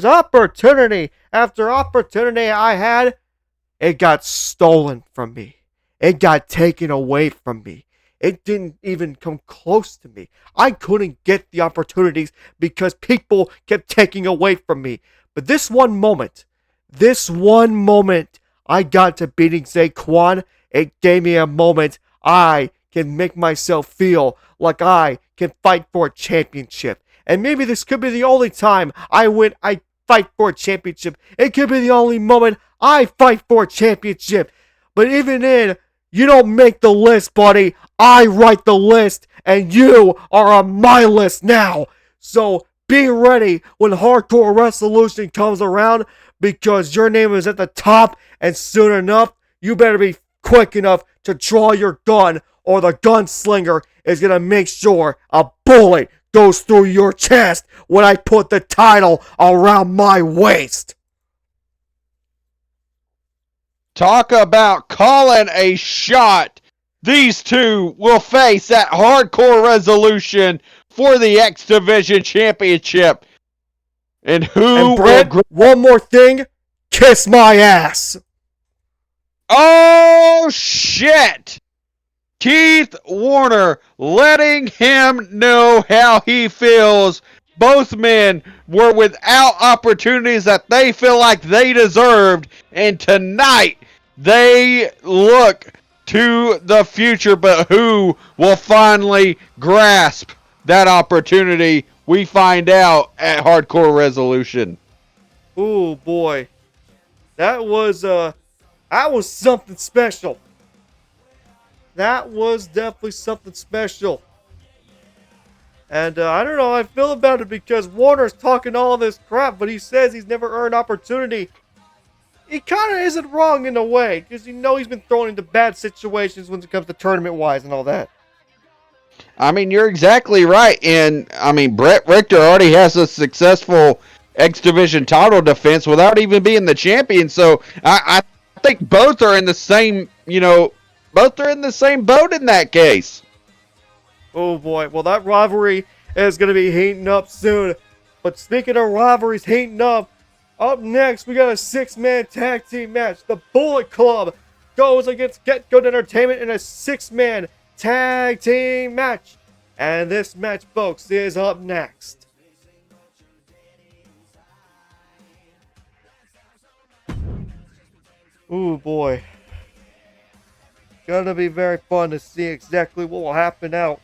Speaker 1: opportunity after opportunity I had, it got stolen from me. It got taken away from me. It didn't even come close to me. I couldn't get the opportunities because people kept taking away from me. But this one moment, I got to beating Zaquan. It gave me a moment I can make myself feel like I can fight for a championship. And maybe this could be the only time I fight for a championship. It could be the only moment I fight for a championship. But even then, you don't make the list, buddy. I write the list, and you are on my list now. So be ready when Hardcore Resolution comes around, because your name is at the top, and soon enough, you better be quick enough to draw your gun, or the gunslinger is going to make sure a bullet goes through your chest when I put the title around my waist.
Speaker 2: Talk about calling a shot. These two will face at Hardcore Resolution for the X Division Championship. And
Speaker 1: Brett, one more thing. Kiss my ass.
Speaker 2: Oh, shit. Keith Warner letting him know how he feels. Both men were without opportunities that they feel like they deserved. And tonight, they look to the future. But who will finally grasp that opportunity? We find out at Hardcore Resolution.
Speaker 1: Ooh, boy. That was something special. That was definitely something special. And I don't know how I feel about it, because Warner's talking all this crap, but he says he's never earned opportunity. He kind of isn't wrong in a way, because he's been thrown into bad situations when it comes to tournament-wise and all that.
Speaker 2: I mean, you're exactly right. And, I mean, Brett Richter already has a successful X Division title defense without even being the champion. So, I think both are in the same, both are in the same boat in that case.
Speaker 1: Oh boy, well that rivalry is going to be heating up soon. But speaking of rivalries heating up next we got a 6-man tag team match. The Bullet Club goes against Get Good Entertainment in a 6-man tag team match. And this match, folks, is up next. Ooh boy. Gonna be very fun to see exactly what will happen out.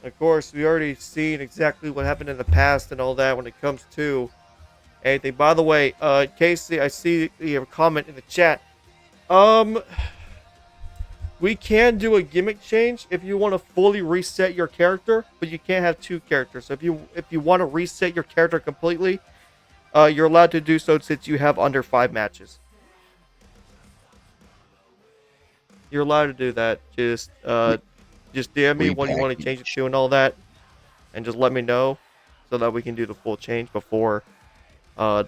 Speaker 1: Of course, we already seen exactly what happened in the past and all that when it comes to anything. By the way, Casey, I see you have a comment in the chat. We can do a gimmick change if you want to fully reset your character, but you can't have two characters. So if you want to reset your character completely, you're allowed to do so since you have under 5 matches. You're allowed to do that. Just DM me what you want to change it to and all that, and just let me know so that we can do the full change before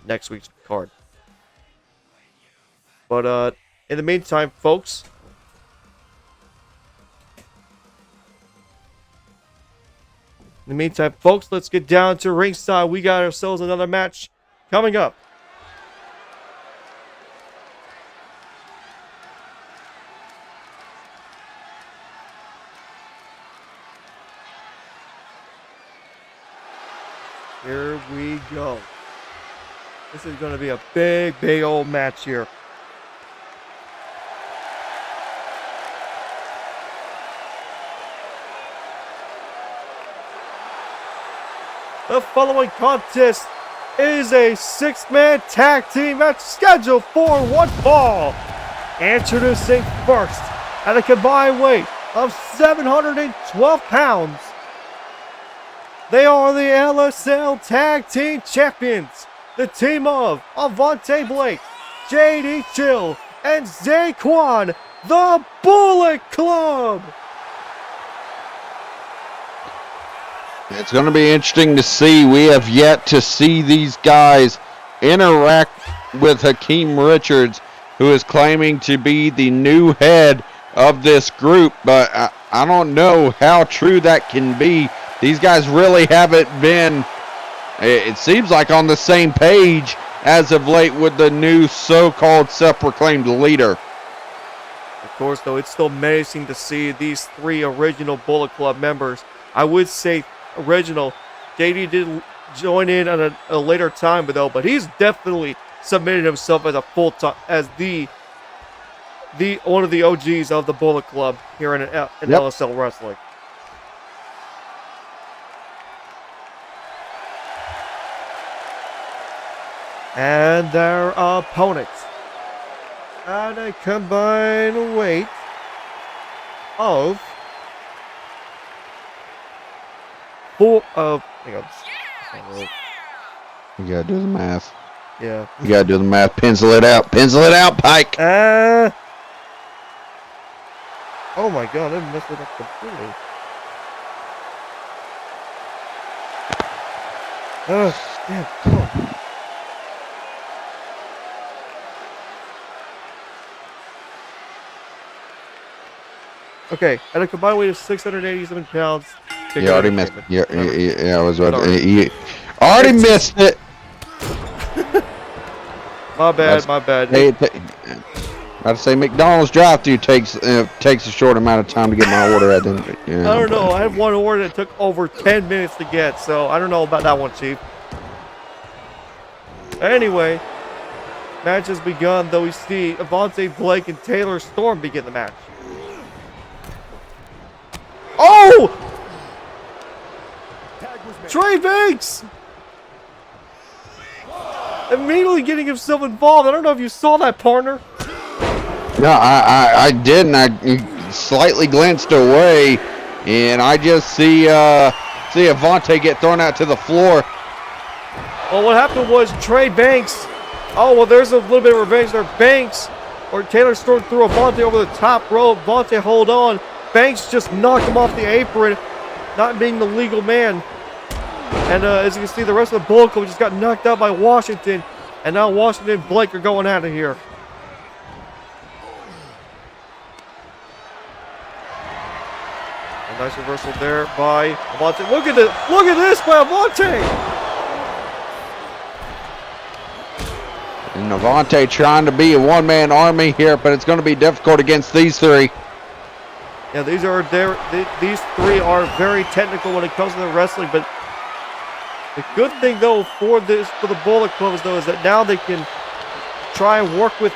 Speaker 1: next week's card. But in the meantime, folks, let's get down to ringside. We got ourselves another match coming up. Here we go. This is going to be a big old match here. The following contest is a 6-man tag team match scheduled for one fall. Introducing first at a combined weight of 712 pounds. They are the LSL Tag Team Champions. The team of Avante Blake, JD Chill, and Zaquan, the Bullet Club.
Speaker 2: It's going to be interesting to see. We have yet to see these guys interact with Hakeem Richards, who is claiming to be the new head of this group, but I don't know how true that can be. These guys really haven't been, it seems like, on the same page as of late with the new so-called self-proclaimed leader.
Speaker 1: Of course, though, it's still amazing to see these 3 original Bullet Club members. I would say original. JD did join in at a later time, but he's definitely submitted himself as a full-time, as the one of the OGs of the Bullet Club here in LSL Wrestling. And their opponents at a combined weight of hang on.
Speaker 2: You gotta do the math.
Speaker 1: Yeah.
Speaker 2: You gotta do the math. Pencil it out. Pencil it out, Pike.
Speaker 1: Oh my god, I messed it up completely. Oh, damn, come on. Okay, at a combined weight of 687 pounds.
Speaker 2: You already missed it. Yeah, I was about to. You already missed it.
Speaker 1: My bad.
Speaker 2: Hey, I'd say McDonald's drive-thru takes a short amount of time to get my order. I
Speaker 1: don't know. I had one order that took over 10 minutes to get, so I don't know about that one, Chief. Anyway, match has begun, though we see Avante Blake and Taylor Storm begin the match. Oh! Trey Bankz! Immediately getting himself involved. I don't know if you saw that, partner.
Speaker 2: No, I didn't. I slightly glanced away, and I just see Avante get thrown out to the floor.
Speaker 1: Well, what happened was Trey Bankz. Oh, well, there's a little bit of revenge there. Bankz, or Taylor Storm, threw Avante over the top rope. Avante hold on. Bankz just knocked him off the apron, not being the legal man. And as you can see, the rest of the Bullet Club just got knocked out by Washington. And now Washington and Blake are going out of here. A nice reversal there by Avante. Look at this! Look at this by Avante!
Speaker 2: And Avante trying to be a one-man army here, but it's going to be difficult against these 3.
Speaker 1: Yeah, these 3 are very technical when it comes to the wrestling, but the good thing though for the Bullet Club is that now they can try and work with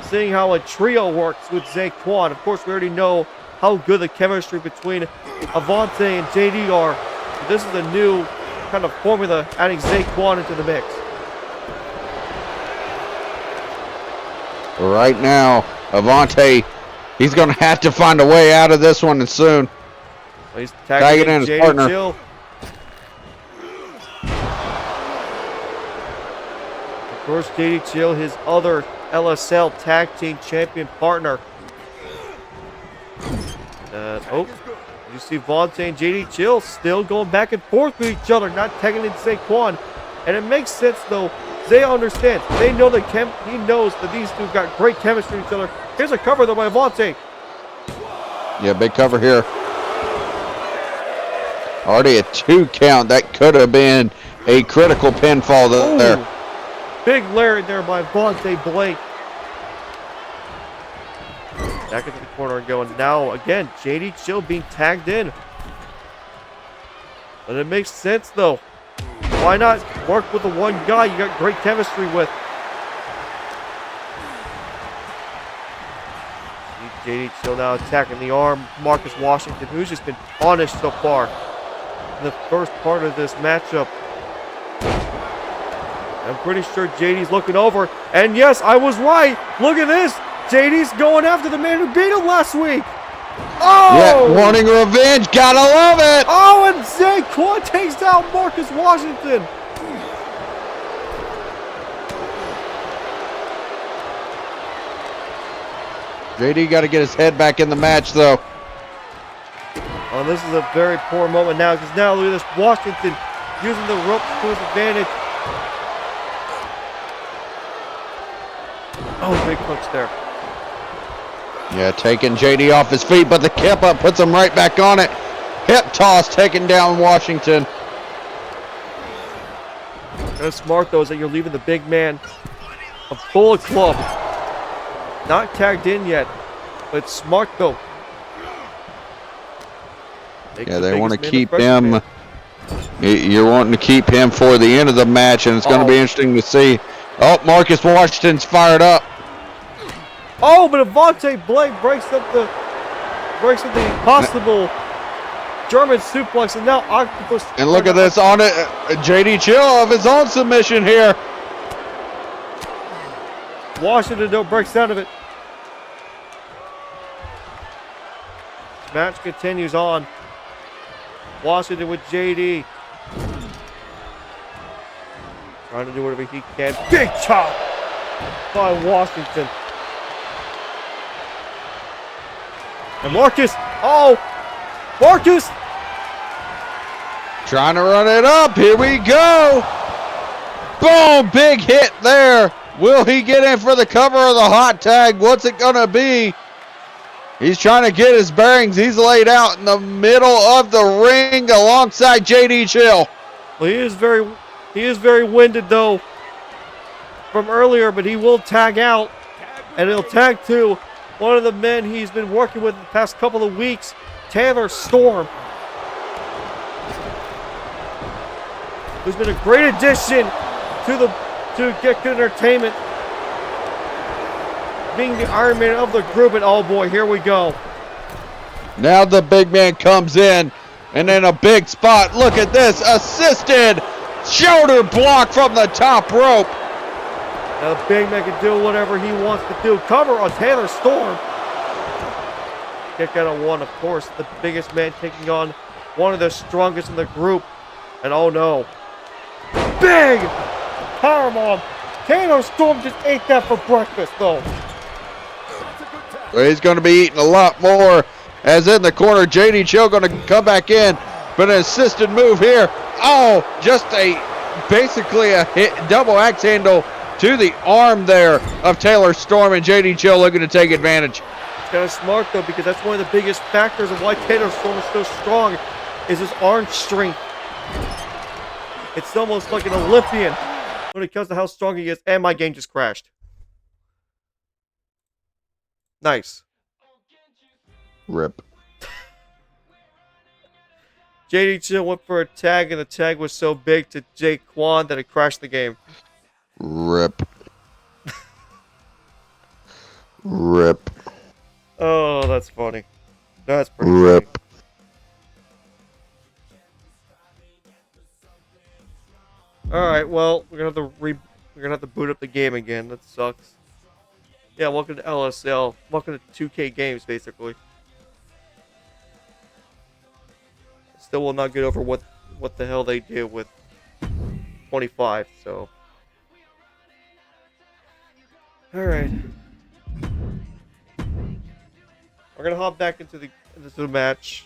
Speaker 1: seeing how a trio works with Zaquan. Of course, we already know how good the chemistry between Avante and JD are. This is a new kind of formula, adding Zaquan into the mix.
Speaker 2: Right now, Avante, he's going to have to find a way out of this one and soon.
Speaker 1: He's tagging in his partner. Chill. Of course, JD Chill, his other LSL Tag Team Champion partner. You see Vontae and JD Chill still going back and forth with each other, not tagging in Zaquan. And it makes sense, though. They understand. They know that he knows that these two got great chemistry with each other. Here's a cover, though, by Vontae.
Speaker 2: Yeah, big cover here. Already a 2 count. That could have been a critical pinfall there.
Speaker 1: Big Larry there by Vontae Blake. Back into the corner and going. Now, again, JD Chill being tagged in. But it makes sense, though. Why not work with the one guy you got great chemistry with? JD Chill now attacking the arm. Marcus Washington, who's just been punished so far in the first part of this matchup. I'm pretty sure JD's looking over. And yes, I was right. Look at this. JD's going after the man who beat him last week. Oh!
Speaker 2: Yeah, wanting revenge. Gotta love it.
Speaker 1: Oh, and Zaquan takes down Marcus Washington.
Speaker 2: JD got to get his head back in the match, though.
Speaker 1: Oh, this is a very poor moment now, because now look at this. Washington using the ropes to his advantage. Oh, big hooks there.
Speaker 2: Yeah, taking JD off his feet, but the kip up puts him right back on it. Hip toss taking down Washington.
Speaker 1: Kind of smart, though, is that you're leaving the big man of Bullet Club. Not tagged in yet, but smart, though.
Speaker 2: Yeah, they want to keep him. You're wanting to keep him for the end of the match, and it's going to be interesting to see. Oh, Marcus Washington's fired up.
Speaker 1: Oh, but Avante Blake breaks up the possible German suplex, and now Octopus.
Speaker 2: And look at this on it, JD Chill of his own submission here.
Speaker 1: Washington don't breaks out of it. This match continues on. Washington with JD. Trying to do whatever he can. Big chop by Washington. And Marcus. Oh! Marcus!
Speaker 2: Trying to run it up. Here we go. Boom! Big hit there. Will he get in for the cover of the hot tag? What's it going to be? He's trying to get his bearings. He's laid out in the middle of the ring alongside JD Chill.
Speaker 1: Well, he is very winded, though, from earlier, but he will tag out, and he'll tag to one of the men he's been working with the past couple of weeks, Taylor Storm, who's been a great addition to Get Good Entertainment, being the Iron Man of the group. And oh boy, here we go.
Speaker 2: Now the big man comes in, and then a big spot. Look at this, assisted shoulder block from the top rope.
Speaker 1: Now the big man can do whatever he wants to do. Cover on Taylor Storm. Kick out of one, of course. The biggest man taking on one of the strongest in the group. And oh no. Big powerbomb. Taylor Storm just ate that for breakfast, though.
Speaker 2: He's going to be eating a lot more. As in the corner, JD Chill going to come back in. But an assisted move here. Oh, just basically a hit, double axe handle to the arm there of Taylor Storm, and JD Chill looking to take advantage.
Speaker 1: It's kind of smart, though, because that's one of the biggest factors of why Taylor Storm is so strong, is his arm strength. It's almost like an Olympian when it comes to how strong he is. And my game just crashed. Nice.
Speaker 2: Rip.
Speaker 1: JD Chill went for a tag, and the tag was so big to Zaquan that it crashed the game.
Speaker 2: Rip. Rip.
Speaker 1: Oh, that's funny. pretty
Speaker 2: Rip.
Speaker 1: funny. Alright, well, we're gonna have to boot up the game again. That sucks. Yeah, welcome to LSL. Welcome to 2K games, basically. Still will not get over what the hell they did with 25, so. Alright. We're gonna hop back into the match.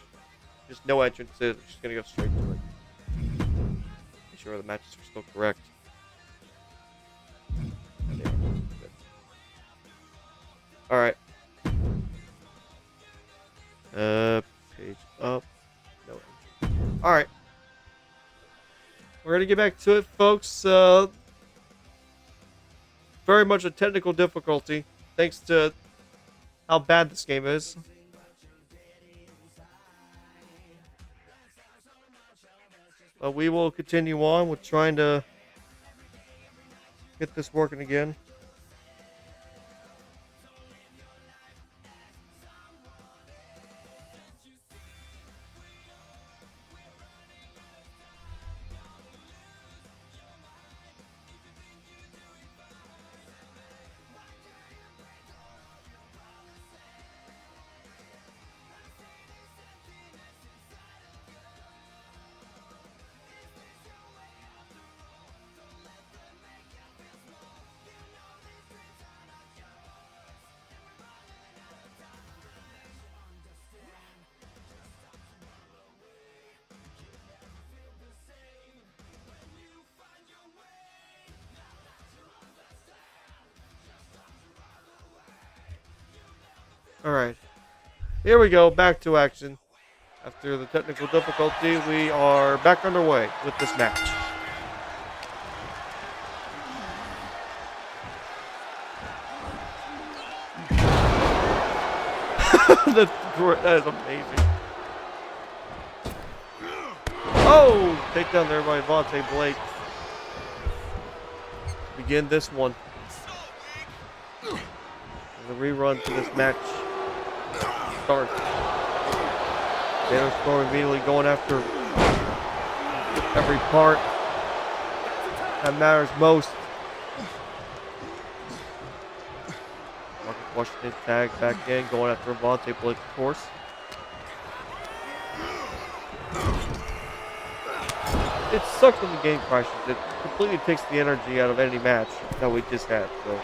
Speaker 1: Just no entrances. We're just gonna go straight to it. Make sure the matches are still correct. Yeah, good. Alright. Page up. No. Alright. We're gonna get back to it, folks. Very much a technical difficulty, thanks to how bad this game is. But we will continue on with trying to get this working again. Alright, here we go, back to action. After the technical difficulty, we are back underway with this match. That is amazing. Oh! Takedown there by Vontae Blake. Begin this one. The rerun to this match starts. Taylor Storm immediately going after every part that matters most. Marcus Washington tag back in, going after Vontae Blake, of course. It sucks when the game crashes. It completely takes the energy out of any match that we just had. So.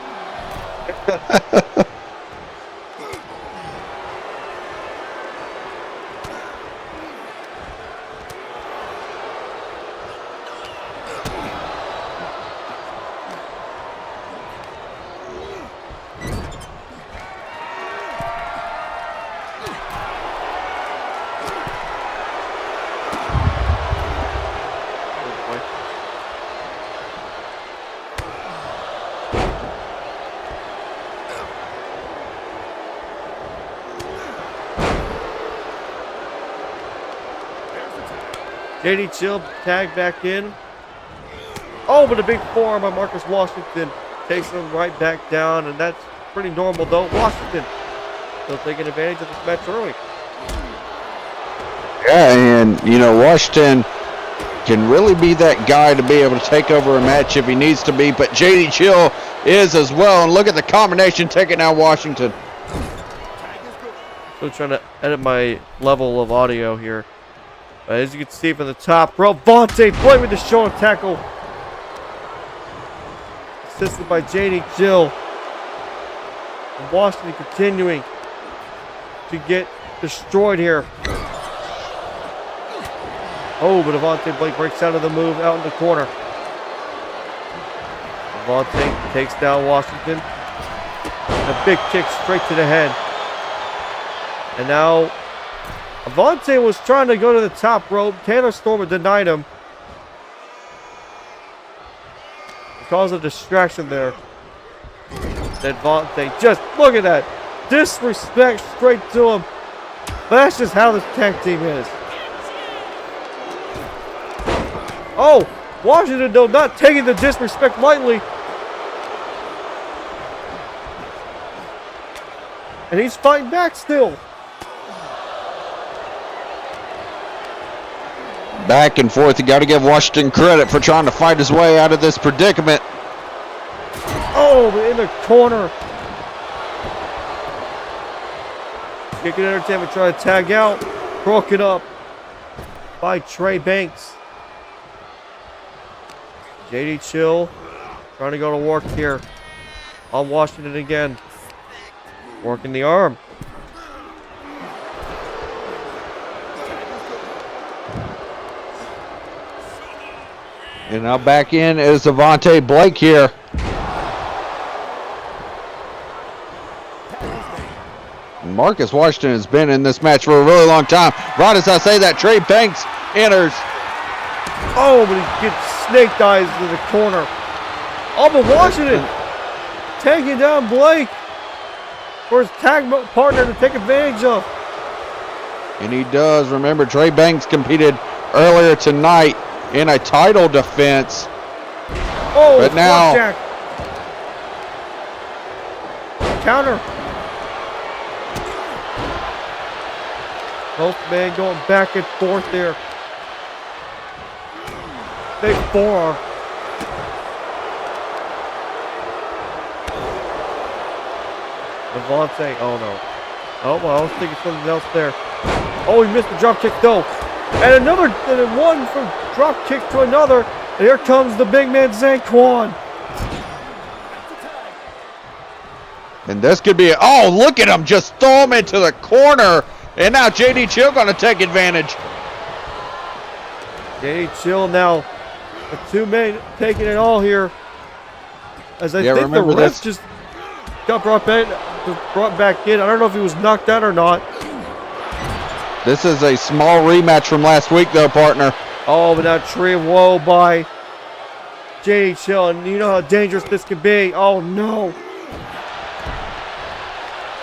Speaker 1: JD Chill tag back in. Oh, but a big forearm by Marcus Washington takes him right back down, and that's pretty normal though. Washington still taking advantage of this match early.
Speaker 2: Yeah, and you know, Washington can really be that guy to be able to take over a match if he needs to be, but JD Chill is as well, and look at the combination taking out Washington.
Speaker 1: Still trying to edit my level of audio here. As you can see from the top rope, Vontae Blake with the shoulder tackle. Assisted by JD Jill. And Washington continuing to get destroyed here. Oh, but Vontae Blake breaks out of the move out in the corner. Vontae takes down Washington. And a big kick straight to the head. And now Vontae was trying to go to the top rope. Taylor Stormer denied him. Caused a distraction there. Then Vontae, just look at that. Disrespect straight to him. But that's just how this tag team is. Oh, Washington though not taking the disrespect lightly. And he's fighting back still.
Speaker 2: Back and forth. You got to give Washington credit for trying to fight his way out of this predicament.
Speaker 1: Oh, in the corner. Kicking Entertainment trying to tag out. Broken up by Trey Bankz. JD Chill trying to go to work here on Washington again. Working the arm.
Speaker 2: And now back in is Devontae Blake here. Marcus Washington has been in this match for a really long time. Right as I say that, Trey Bankz enters.
Speaker 1: Oh, but he gets snake eyes to the corner. Oh, but Washington taking down Blake for his tag partner to take advantage of.
Speaker 2: And he does. Remember, Trey Bankz competed earlier tonight in a title defense.
Speaker 1: Oh,
Speaker 2: but now
Speaker 1: Jack. Counter. Both men going back and forth there. Big forearm. Devontae, oh no. Oh, well, I was thinking something else there. Oh, he missed the drop kick though. And another one from drop kick to another. And here comes the big man, Zaquan.
Speaker 2: And this could be, oh, look at him just throw him into the corner. And now JD Chill going to take advantage.
Speaker 1: JD Chill now, the two men taking it all here. As I think the ref just got brought back in. I don't know if he was knocked out or not.
Speaker 2: This is a small rematch from last week, though, partner.
Speaker 1: Oh, but now Tree of Woe by JD Chill, and you know how dangerous this can be. Oh, no.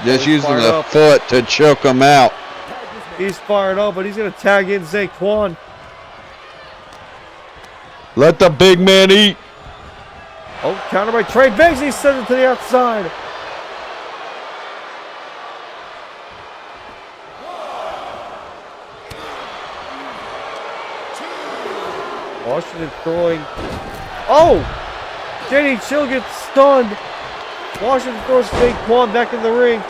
Speaker 2: Just using the foot to choke him out.
Speaker 1: He's fired up, but he's going to tag in Zaquan.
Speaker 2: Let the big man eat.
Speaker 1: Oh, counter by Trey Bankz. He sends it to the outside. Washington throwing. Oh! JD Chill gets stunned. Washington throws Zaquan back in the ring.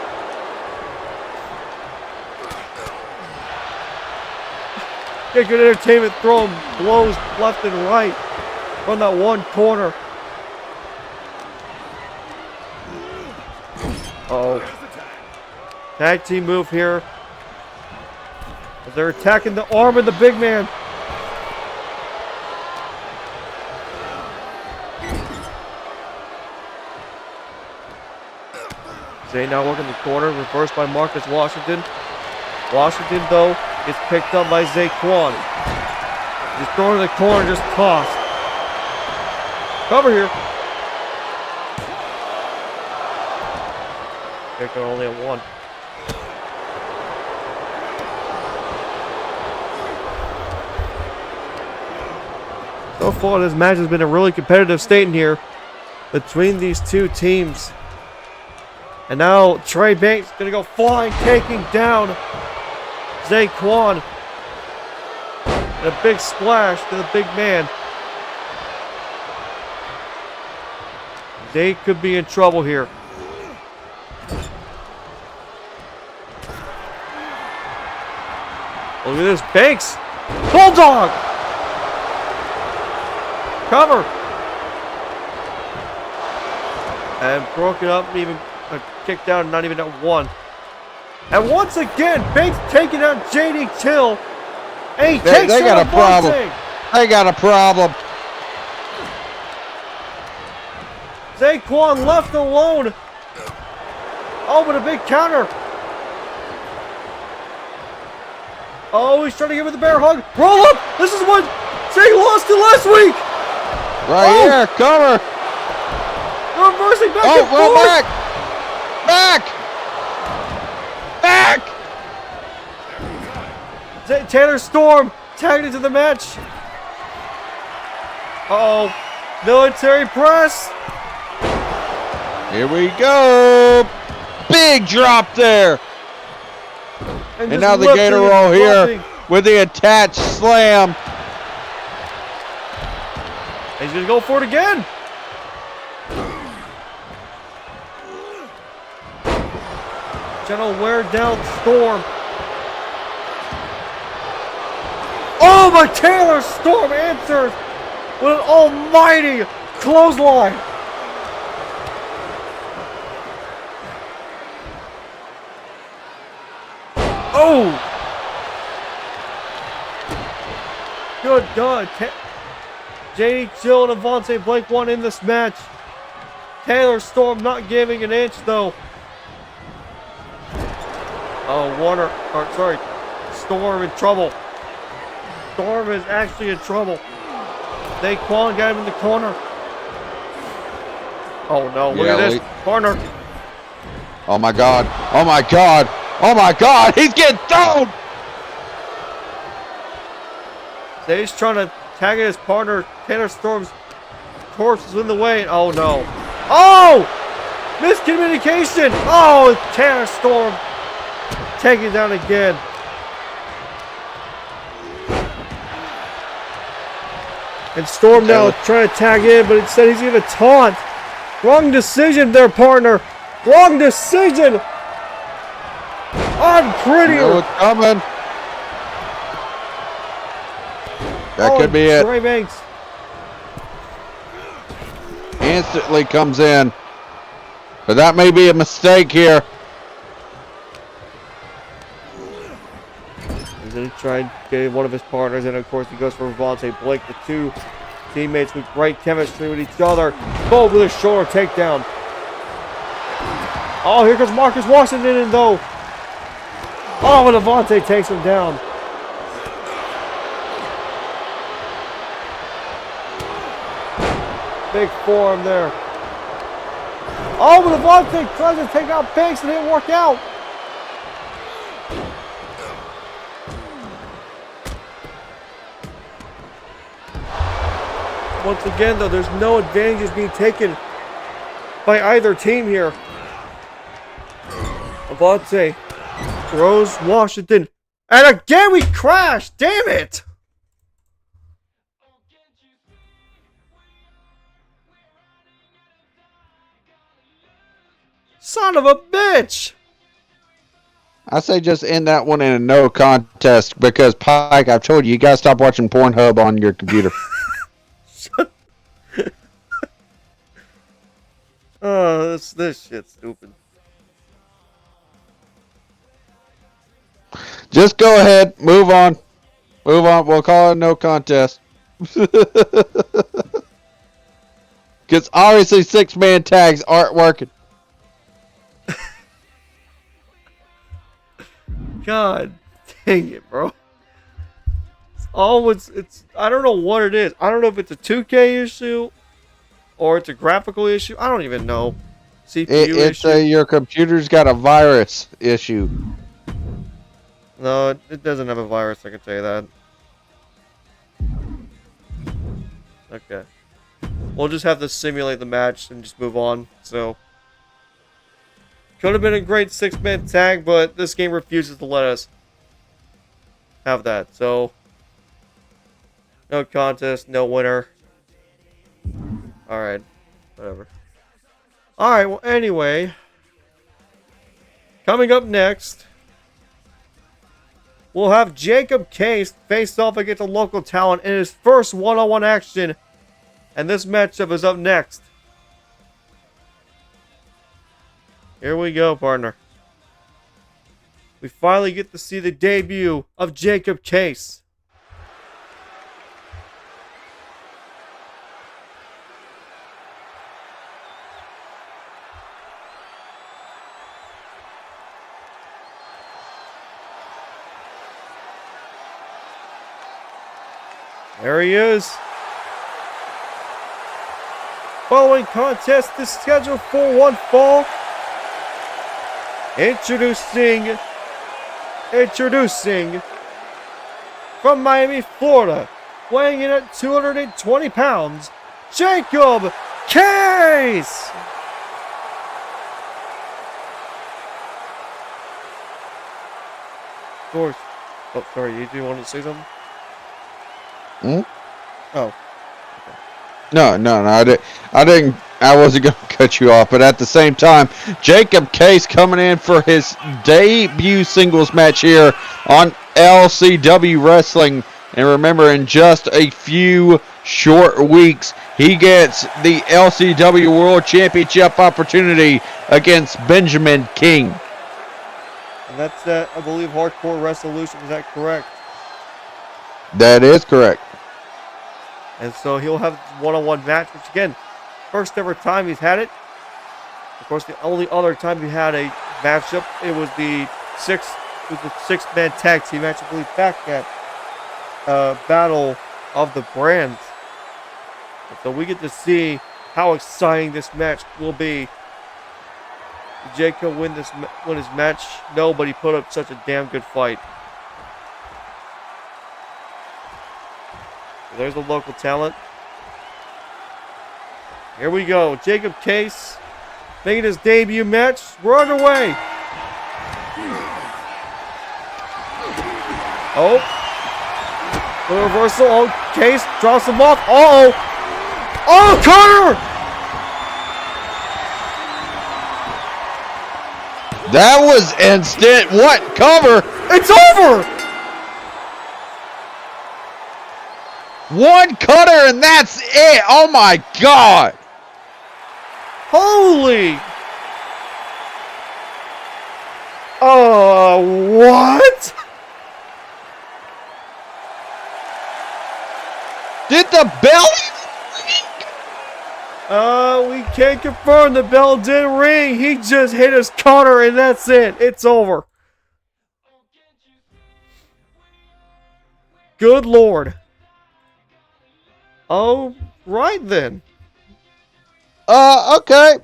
Speaker 1: Get good Entertainment throwing blows left and right from that one corner. Uh-oh. Tag team move here. As they're attacking the arm of the big man. Zay now working the corner, reversed by Marcus Washington. Washington, though, is picked up by Zaquan. Just throwing in the corner, just tossed. Cover here. Pick only at one. So far, this match has been a really competitive state in here between these two teams. And now Trey Bankz gonna go flying, taking down Zaquan. And a big splash to the big man. They could be in trouble here. Look at this, Bankz! Bulldog! Cover! And broken up, even a kick down, not even at one. And once again, Bankz taking out JD Chill. And he takes
Speaker 2: they got a problem. They got a problem.
Speaker 1: Zaquan left alone. Oh, but a big counter. Oh, he's trying to give it the bear hug. Roll up. This is what Zay lost to last week.
Speaker 2: Right here, cover.
Speaker 1: Reversing back and
Speaker 2: roll
Speaker 1: forth.
Speaker 2: Back.
Speaker 1: Taylor Storm tagged into the match. Uh-oh. Military press.
Speaker 2: Here we go. Big drop there. And now the gator roll here with the attached slam
Speaker 1: He's going to go for it again. Trying to wear down Storm. Oh, but Taylor Storm answers with an almighty clothesline. Oh! Good God. JD Chill and Avante Blake won in this match. Taylor Storm not giving an inch, though. Oh, Warner, or sorry, Storm in trouble. Storm is actually in trouble. Daquan got him in the corner. Oh no, look at this. Corner.
Speaker 2: Oh my God. Oh my God. Oh my God. He's getting thrown.
Speaker 1: So he's trying to tag his partner. Taylor Storm's corpse is in the way. Oh no. Oh! Miscommunication. Oh, Taylor Storm taking down again. And Storm now trying to tag in, but instead he's going to taunt. Wrong decision there, partner. Wrong decision. Unprettier.
Speaker 2: No, it's coming. That could be it.
Speaker 1: Trey Bankz
Speaker 2: Instantly comes in. But that may be a mistake here.
Speaker 1: He's going to try and get one of his partners, and of course he goes for Avante Blake. The two teammates with great chemistry with each other. Both with a shoulder takedown. Oh, here comes Marcus Washington in, though. Oh, and Avante takes him down. Big forearm there. Oh, but Avante tries to take out Bankz and it didn't work out. Once again, though, there's no advantages being taken by either team here. Avante throws Washington. And again we crash! Damn it! Son of a bitch!
Speaker 2: I say just end that one in a no contest because, Pike, I've told you, you gotta stop watching Pornhub on your computer.
Speaker 1: Oh, this shit's stupid.
Speaker 2: Just go ahead, move on. Move on, we'll call it no contest. Because obviously 6-man tags aren't working.
Speaker 1: God dang it, bro. It's I don't know what it is. I don't know if it's a 2K issue or it's a graphical issue. I don't even know. CPU issue.
Speaker 2: Your computer's got a virus issue.
Speaker 1: No, it doesn't have a virus, I can tell you that. Okay. We'll just have to simulate the match and just move on, so. Could have been a great 6-man tag, but this game refuses to let us have that, so. No contest, no winner. Alright, whatever. Alright, well, anyway. Coming up next, we'll have Jacob Case face off against a local talent in his first one-on-one action. And this matchup is up next. Here we go, partner. We finally get to see the debut of Jacob Case. There he is. Following contest is scheduled for one fall. Introducing from Miami, Florida, weighing in at 220 pounds, Jacob Case. Of course. Oh, sorry, you do want to say something?
Speaker 2: Hmm?
Speaker 1: Oh. Okay.
Speaker 2: No. I wasn't going to cut you off, but at the same time, Jacob Case coming in for his debut singles match here on LCW Wrestling. And remember, in just a few short weeks, he gets the LCW World Championship opportunity against Benjamin King.
Speaker 1: And that's, I believe, Hardcore Resolution. Is that correct?
Speaker 2: That is correct.
Speaker 1: And so he'll have one-on-one match, which again, first ever time he's had it. Of course, the only other time he had a matchup, it was the six-man tag team match, I believe, back at Battle of the Brands. And so we get to see how exciting this match will be. Did Jacob win his match? No, but he put up such a damn good fight. There's a local talent. Here we go. Jacob Case making his debut match. We're underway. Oh. The reversal. Oh, Case drops him off. Uh-oh. Oh, Connor!
Speaker 2: That was instant. What? Cover?
Speaker 1: It's over!
Speaker 2: One cutter and that's it. Oh my God.
Speaker 1: Holy. What?
Speaker 2: Did the bell?
Speaker 1: We can't confirm the bell did ring. He just hit his cutter and that's it. It's over. Good Lord. Oh, right then.
Speaker 2: Okay.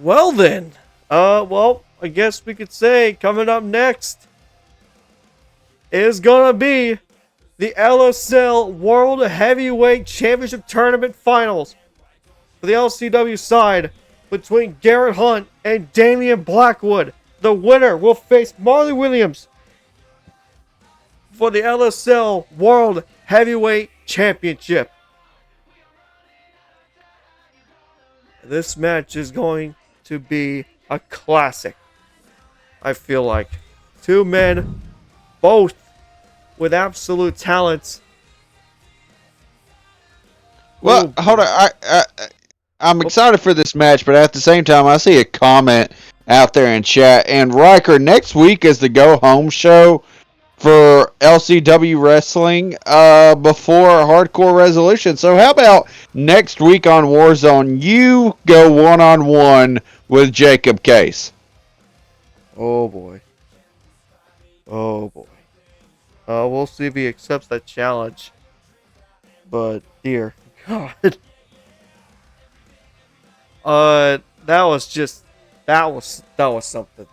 Speaker 1: Well then. Well, I guess we could say coming up next is gonna be the LSL World Heavyweight Championship Tournament Finals for the LCW side between Garrett Hunt and Damian Blackwood. The winner will face Marley Williams for the LSL World Heavyweight Championship. This match is going to be a classic. I feel like two men, both with absolute talents.
Speaker 2: Well, hold on. I'm excited for this match, but at the same time, I see a comment out there in chat. And Riker, next week is the go home show for LCW Wrestling before Hardcore Resolution. So how about next week on Warzone, you go one-on-one with Jacob Case?
Speaker 1: Oh boy. Oh boy. We'll see if he accepts that challenge. But dear God. That was something.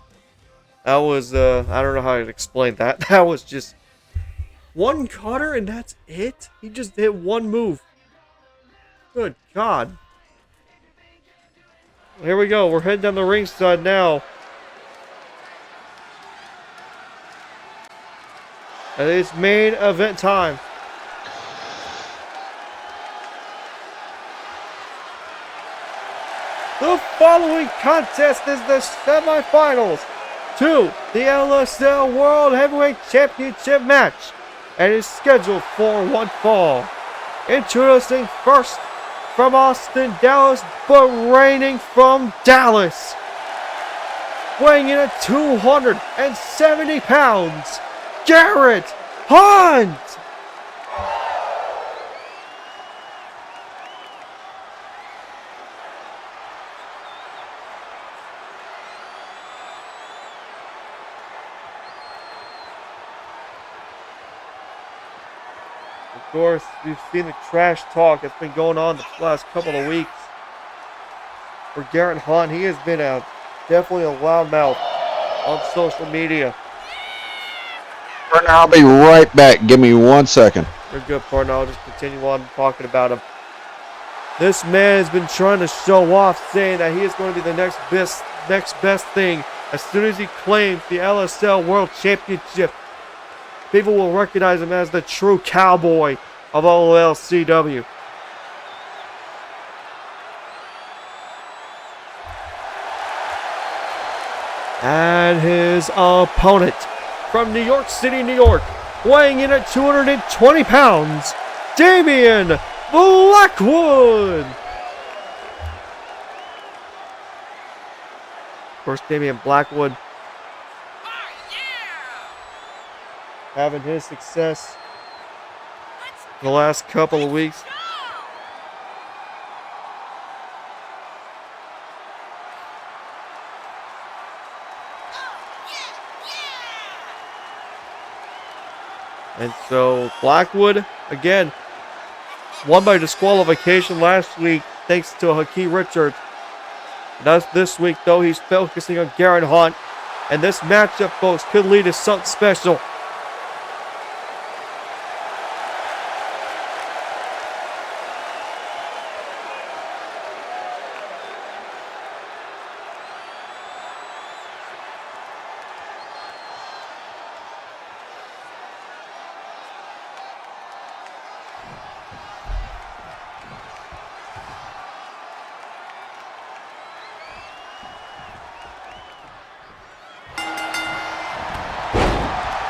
Speaker 1: That was, I don't know how to explain that. That was just one cutter and that's it? He just hit one move. Good God. Here we go. We're heading down the ringside now. And it's main event time. The following contest is the semifinals to the LSL World Heavyweight Championship match and is scheduled for one fall. Introducing first from Austin, Dallas, but reigning from Dallas. Weighing in at 270 pounds, Garrett Hunt! Of course, we've seen the trash talk that's been going on the last couple of weeks. For Garrett Hunt, he has been definitely a loudmouth on social media.
Speaker 2: I'll be right back. Give me 1 second.
Speaker 1: You're good, partner. I'll just continue on talking about him. This man has been trying to show off, saying that he is going to be the next best thing as soon as he claims the LSL World Championship. people will recognize him as the true cowboy of all LCW. And his opponent from New York City, New York, weighing in at 220 pounds, Damian Blackwood. Of course, Damian Blackwood having his success the last couple of weeks. And so Blackwood, again, won by disqualification last week thanks to Hakeem Richards. That's this week, though, he's focusing on Garrett Hunt. And this matchup, folks, could lead to something special.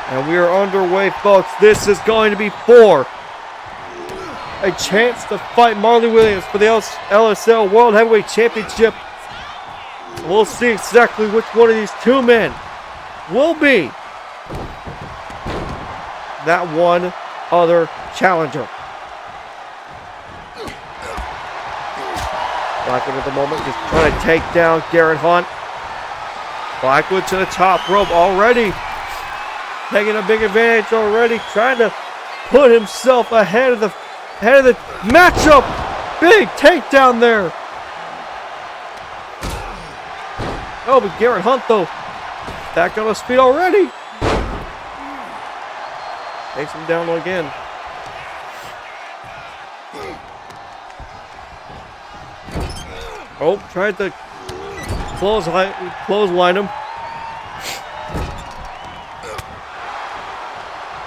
Speaker 1: And we are underway, folks. This is going to be for a chance to fight Marley Williams for the LSL World Heavyweight Championship. We'll see exactly which one of these two men will be that one other challenger. Blackwood at the moment just trying to take down Garrett Hunt. Blackwood to the top rope already. Taking a big advantage already, trying to put himself ahead of the matchup. Big takedown there. Oh, but Garrett Hunt, though, back on his feet already. Takes him down again. Oh, tried to clothesline him.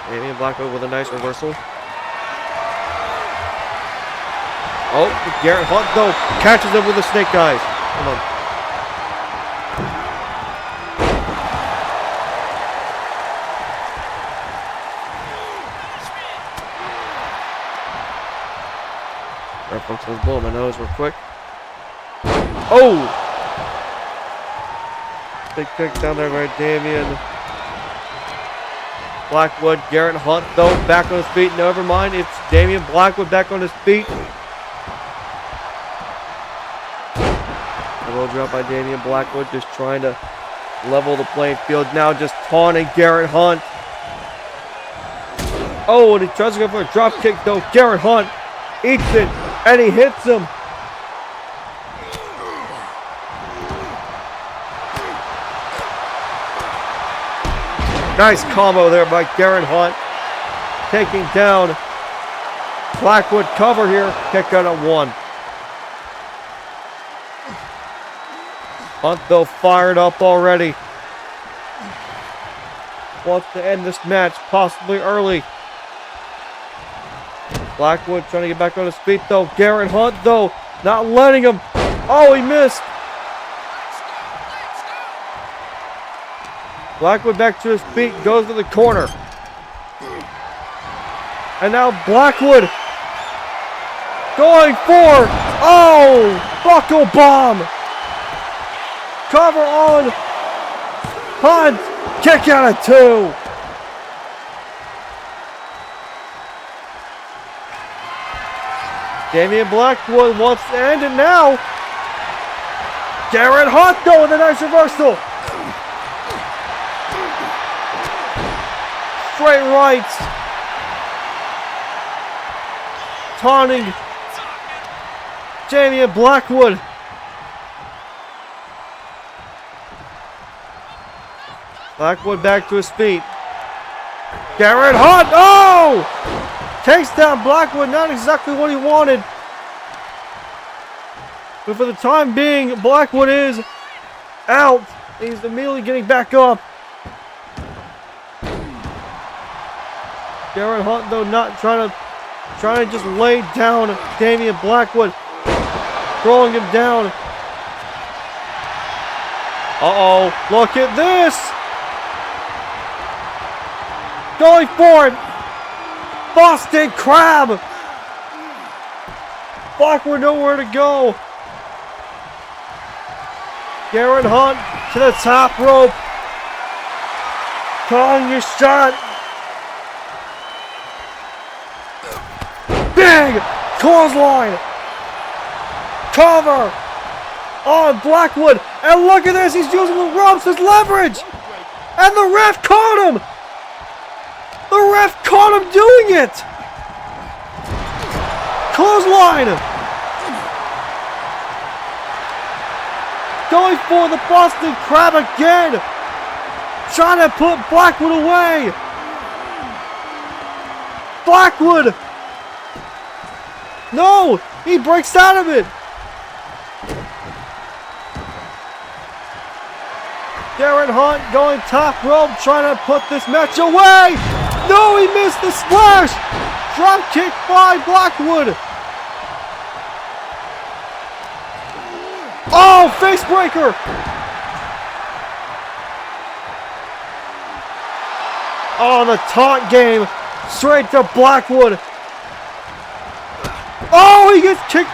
Speaker 1: Damian Blackwood with a nice reversal. Oh, Garrett Hunt, though, catches him with the snake eyes. Come on. Alright, folks, let's blow my nose real quick. Oh! Big kick down there by Damian Blackwood. Garrett Hunt, though, back on his feet. Never mind, it's Damian Blackwood back on his feet. A low drop by Damian Blackwood, just trying to level the playing field. Now just taunting Garrett Hunt. Oh, and he tries to go for a drop kick, though. Garrett Hunt eats it, and he hits him. Nice combo there by Garrett Hunt. Taking down Blackwood. Cover here. Kick out at one. Hunt, though, fired up already. Wants to end this match, possibly early. Blackwood trying to get back on his feet, though. Garrett Hunt, though, not letting him. Oh, he missed. Blackwood back to his feet, goes to the corner. And now Blackwood going for, oh, buckle bomb. Cover on Hunt, kick out at two. Damian Blackwood wants to end it now. Garrett Hunt, though, with a nice reversal. Straight rights. Taunting Damian Blackwood. Blackwood back to his feet. Garrett Hunt, oh! Takes down Blackwood, not exactly what he wanted. But for the time being, Blackwood is out. He's immediately getting back up. Darren Hunt, though, not trying to just lay down Damian Blackwood. Throwing him down. Uh-oh. Look at this. Going for it. Boston Crab. Blackwood nowhere to go. Darren Hunt to the top rope. Calling your shot. Big clothesline. Cover on Blackwood. And look at this. He's using the ropes as leverage. And the ref caught him. The ref caught him doing it. Clothesline. Going for the Boston Crab again. Trying to put Blackwood away. Blackwood. No, he breaks out of it. Darren Hunt going top rope, trying to put this match away. No, he missed the splash. Drop kick by Blackwood. Oh, face breaker. Oh, the taunt game straight to Blackwood. Oh, he gets kicked.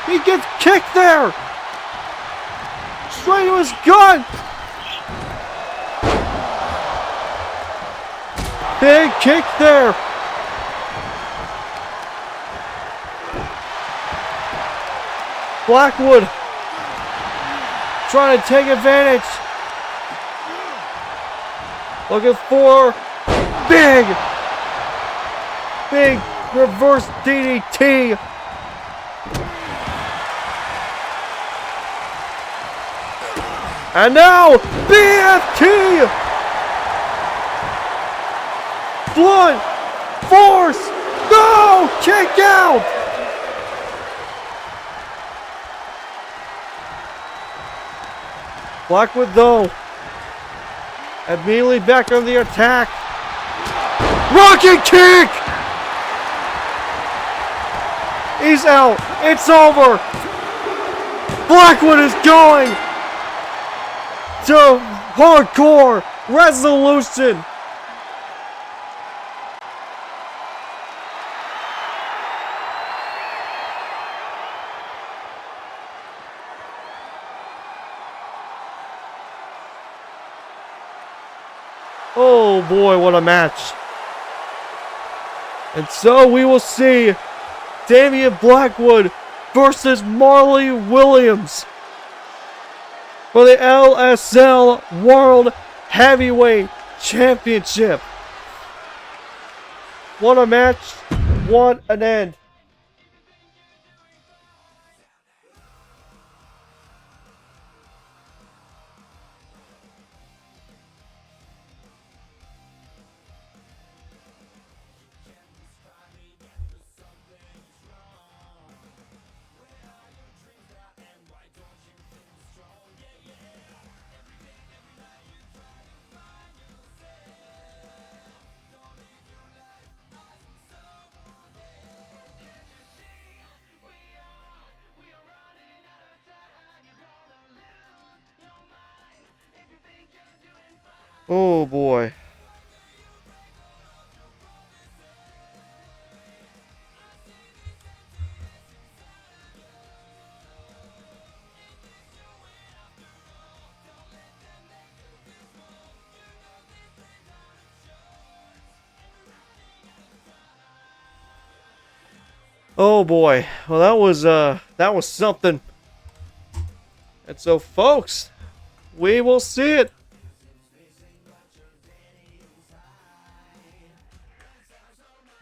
Speaker 1: He gets kicked there. Straight to his gut. Big kick there. Blackwood trying to take advantage. Looking for big reverse DDT. And now BFT. Blunt force. No, kick out. Blackwood, though, immediately back on the attack. Rocket kick! He's out. It's over. Blackwood is going to hardcore resolution. Oh boy, what a match. And so we will see Damian Blackwood versus Marley Williams for the LSL World Heavyweight Championship. What a match, what an end. Oh boy. Oh boy. Well, that was something. And so folks, we will see it.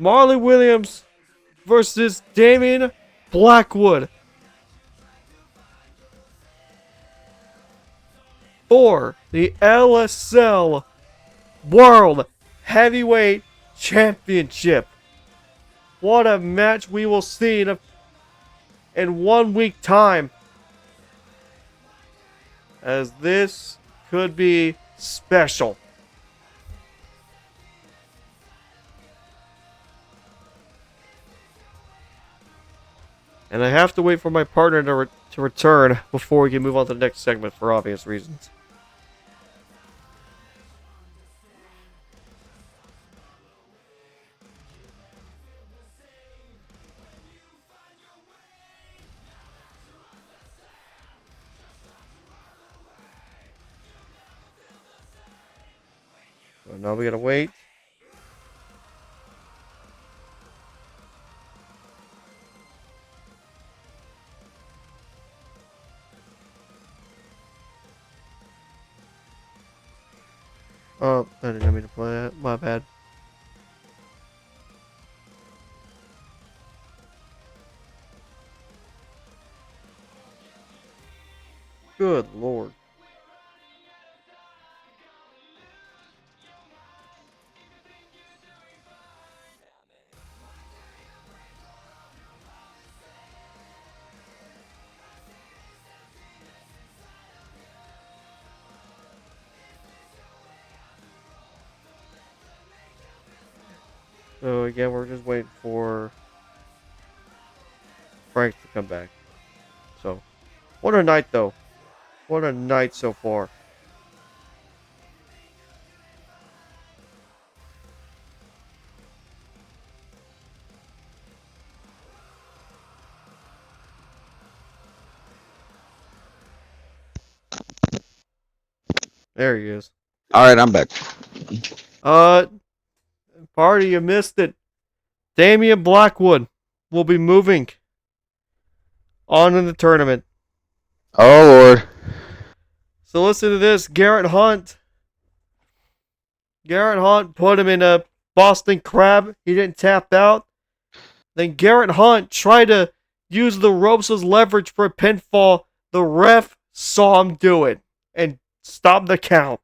Speaker 1: Marley Williams versus Damian Blackwood for the LSL World Heavyweight Championship. What a match we will see in 1 week time, as this could be special. And I have to wait for my partner to return before we can move on to the next segment for obvious reasons. So now we gotta wait. Oh, I didn't mean to play that. My bad. Good lord. So again, we're just waiting for Frank to come back. So, what a night though. What a night so far. There he is.
Speaker 2: All right, I'm back.
Speaker 1: Party, you missed it. Damian Blackwood will be moving on in the tournament.
Speaker 2: Oh, Lord.
Speaker 1: So listen to this. Garrett Hunt put him in a Boston Crab. He didn't tap out. Then Garrett Hunt tried to use the ropes as leverage for a pinfall. The ref saw him do it and stopped the count.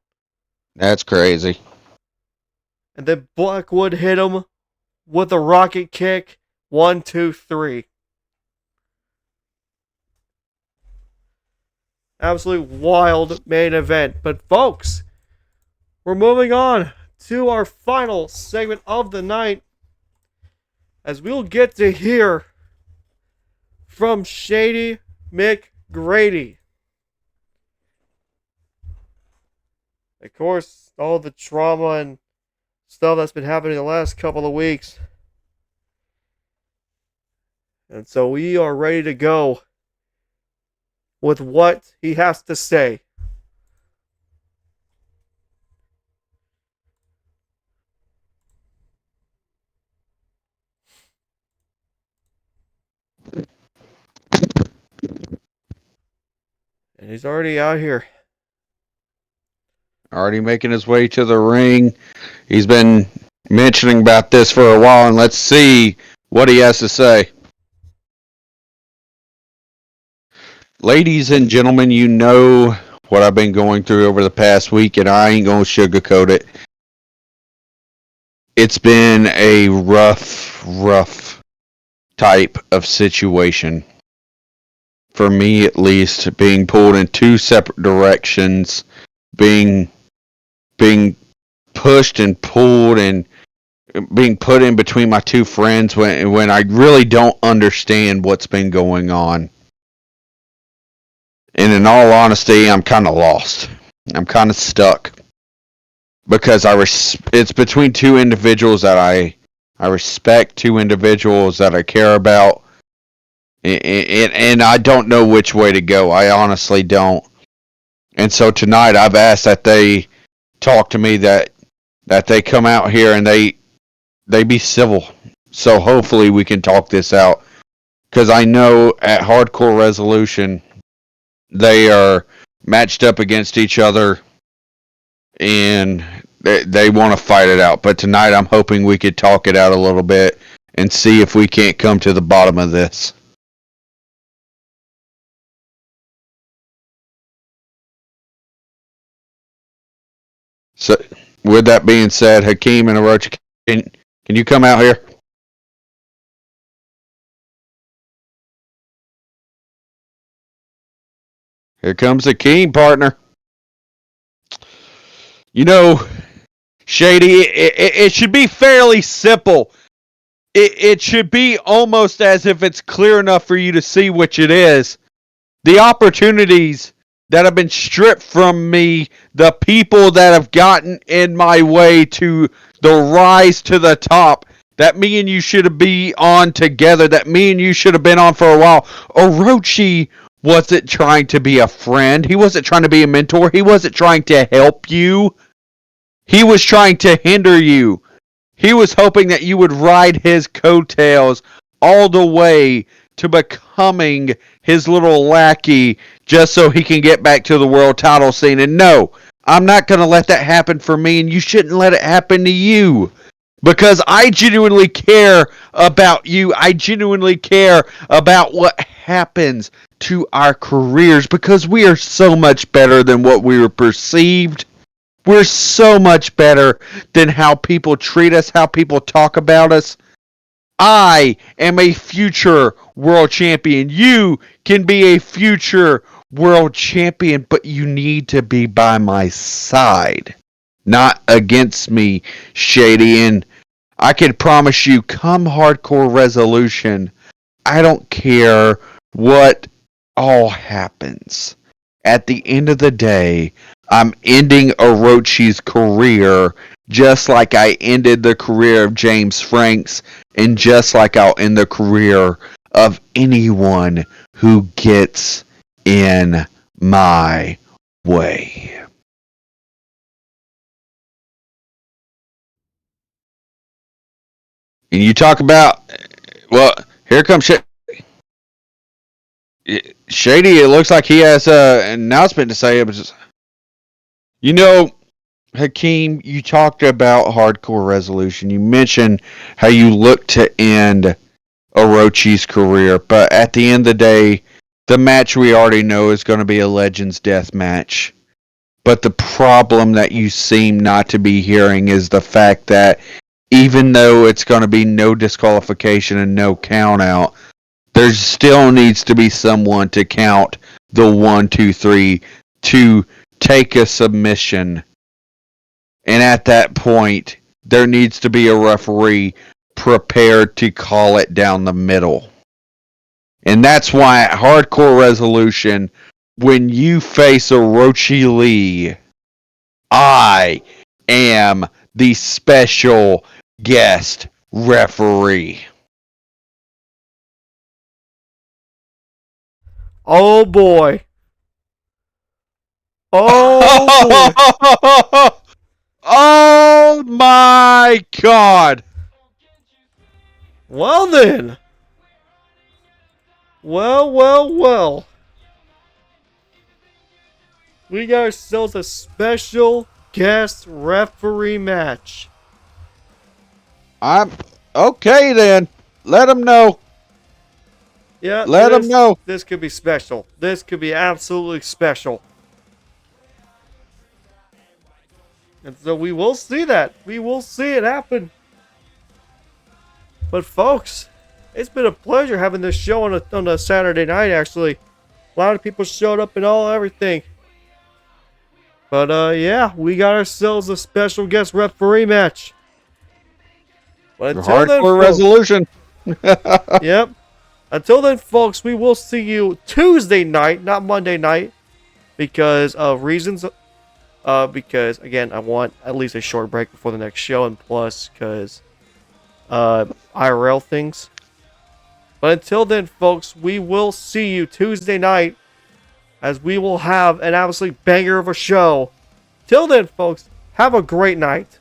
Speaker 2: That's crazy.
Speaker 1: And then Blackwood hit him with a rocket kick. 1, 2, 3. Absolute wild main event. But folks, we're moving on to our final segment of the night, as we'll get to hear from Shady McGrady. Of course, all the trauma and stuff that's been happening the last couple of weeks. And so we are ready to go with what he has to say. And he's already out here.
Speaker 2: Already making his way to the ring. He's been mentioning about this for a while, and let's see what he has to say. Ladies and gentlemen, you know what I've been going through over the past week, and I ain't going to sugarcoat it. It's been a rough type of situation. For me, at least, being pulled in two separate directions, being pushed and pulled and being put in between my two friends when I really don't understand what's been going on. And in all honesty, I'm kind of lost. I'm kind of stuck. Because it's between two individuals that I respect, two individuals that I care about. And I don't know which way to go. I honestly don't. And so tonight I've asked that they talk to me, that they come out here and they be civil. So hopefully we can talk this out. Because I know at Hardcore Resolution, they are matched up against each other. And they want to fight it out. But tonight I'm hoping we could talk it out a little bit and see if we can't come to the bottom of this. So, with that being said, Hakeem and Orochi, can you come out here? Here comes Hakeem, partner. You know, Shady, it should be fairly simple it should be almost as if it's clear enough for you to see which it is. The opportunities that have been stripped from me, the people that have gotten in my way to the rise to the top, that me and you should be on together, that me and you should have been on for a while. Orochi wasn't trying to be a friend. He wasn't trying to be a mentor. He wasn't trying to help you. He was trying to hinder you. He was hoping that you would ride his coattails all the way to becoming his little lackey just so he can get back to the world title scene. And no, I'm not going to let that happen for me, and you shouldn't let it happen to you. Because I genuinely care about you. I genuinely care about what happens to our careers, because we are so much better than what we were perceived. We're so much better than how people treat us, how people talk about us. I am a future world champion. You can be a future world champion, but you need to be by my side, not against me, Shady. And I can promise you, come Hardcore Resolution, I don't care what all happens. At the end of the day, I'm ending Orochi's career just like I ended the career of James Franks, and just like I'll end the career of anyone who gets in my way. And you talk about, well, here comes Shady. It looks like he has an announcement to say. You know, Hakeem, you talked about Hardcore Resolution. You mentioned how you look to end Orochi's career, but at the end of the day, the match we already know is going to be a Legends Death match. But the problem that you seem not to be hearing is the fact that even though it's going to be no disqualification and no count out, there still needs to be someone to count the 1, 2, 3 to take a submission. And at that point, there needs to be a referee prepared to call it down the middle. And that's why at Hardcore Resolution, when you face Orochi Lee, I am the special guest referee.
Speaker 1: Oh boy. Oh boy.
Speaker 2: Oh my God.
Speaker 1: Well then. Well. We got ourselves a special guest referee match.
Speaker 2: I'm okay then. Let them know.
Speaker 1: Yeah,
Speaker 2: let them know.
Speaker 1: This could be special. This could be absolutely special. And so we will see that. We will see it happen. But folks, it's been a pleasure having this show on a Saturday night, actually. A lot of people showed up and everything. But yeah, we got ourselves a special guest referee match. But until
Speaker 2: Hardcore
Speaker 1: then, folks,
Speaker 2: Resolution.
Speaker 1: Yep. Until then, folks, we will see you Tuesday night, not Monday night, because of reasons. Because, again, I want at least a short break before the next show, and plus, because IRL things. But until then, folks, we will see you Tuesday night, as we will have an absolutely banger of a show. Till then, folks, have a great night.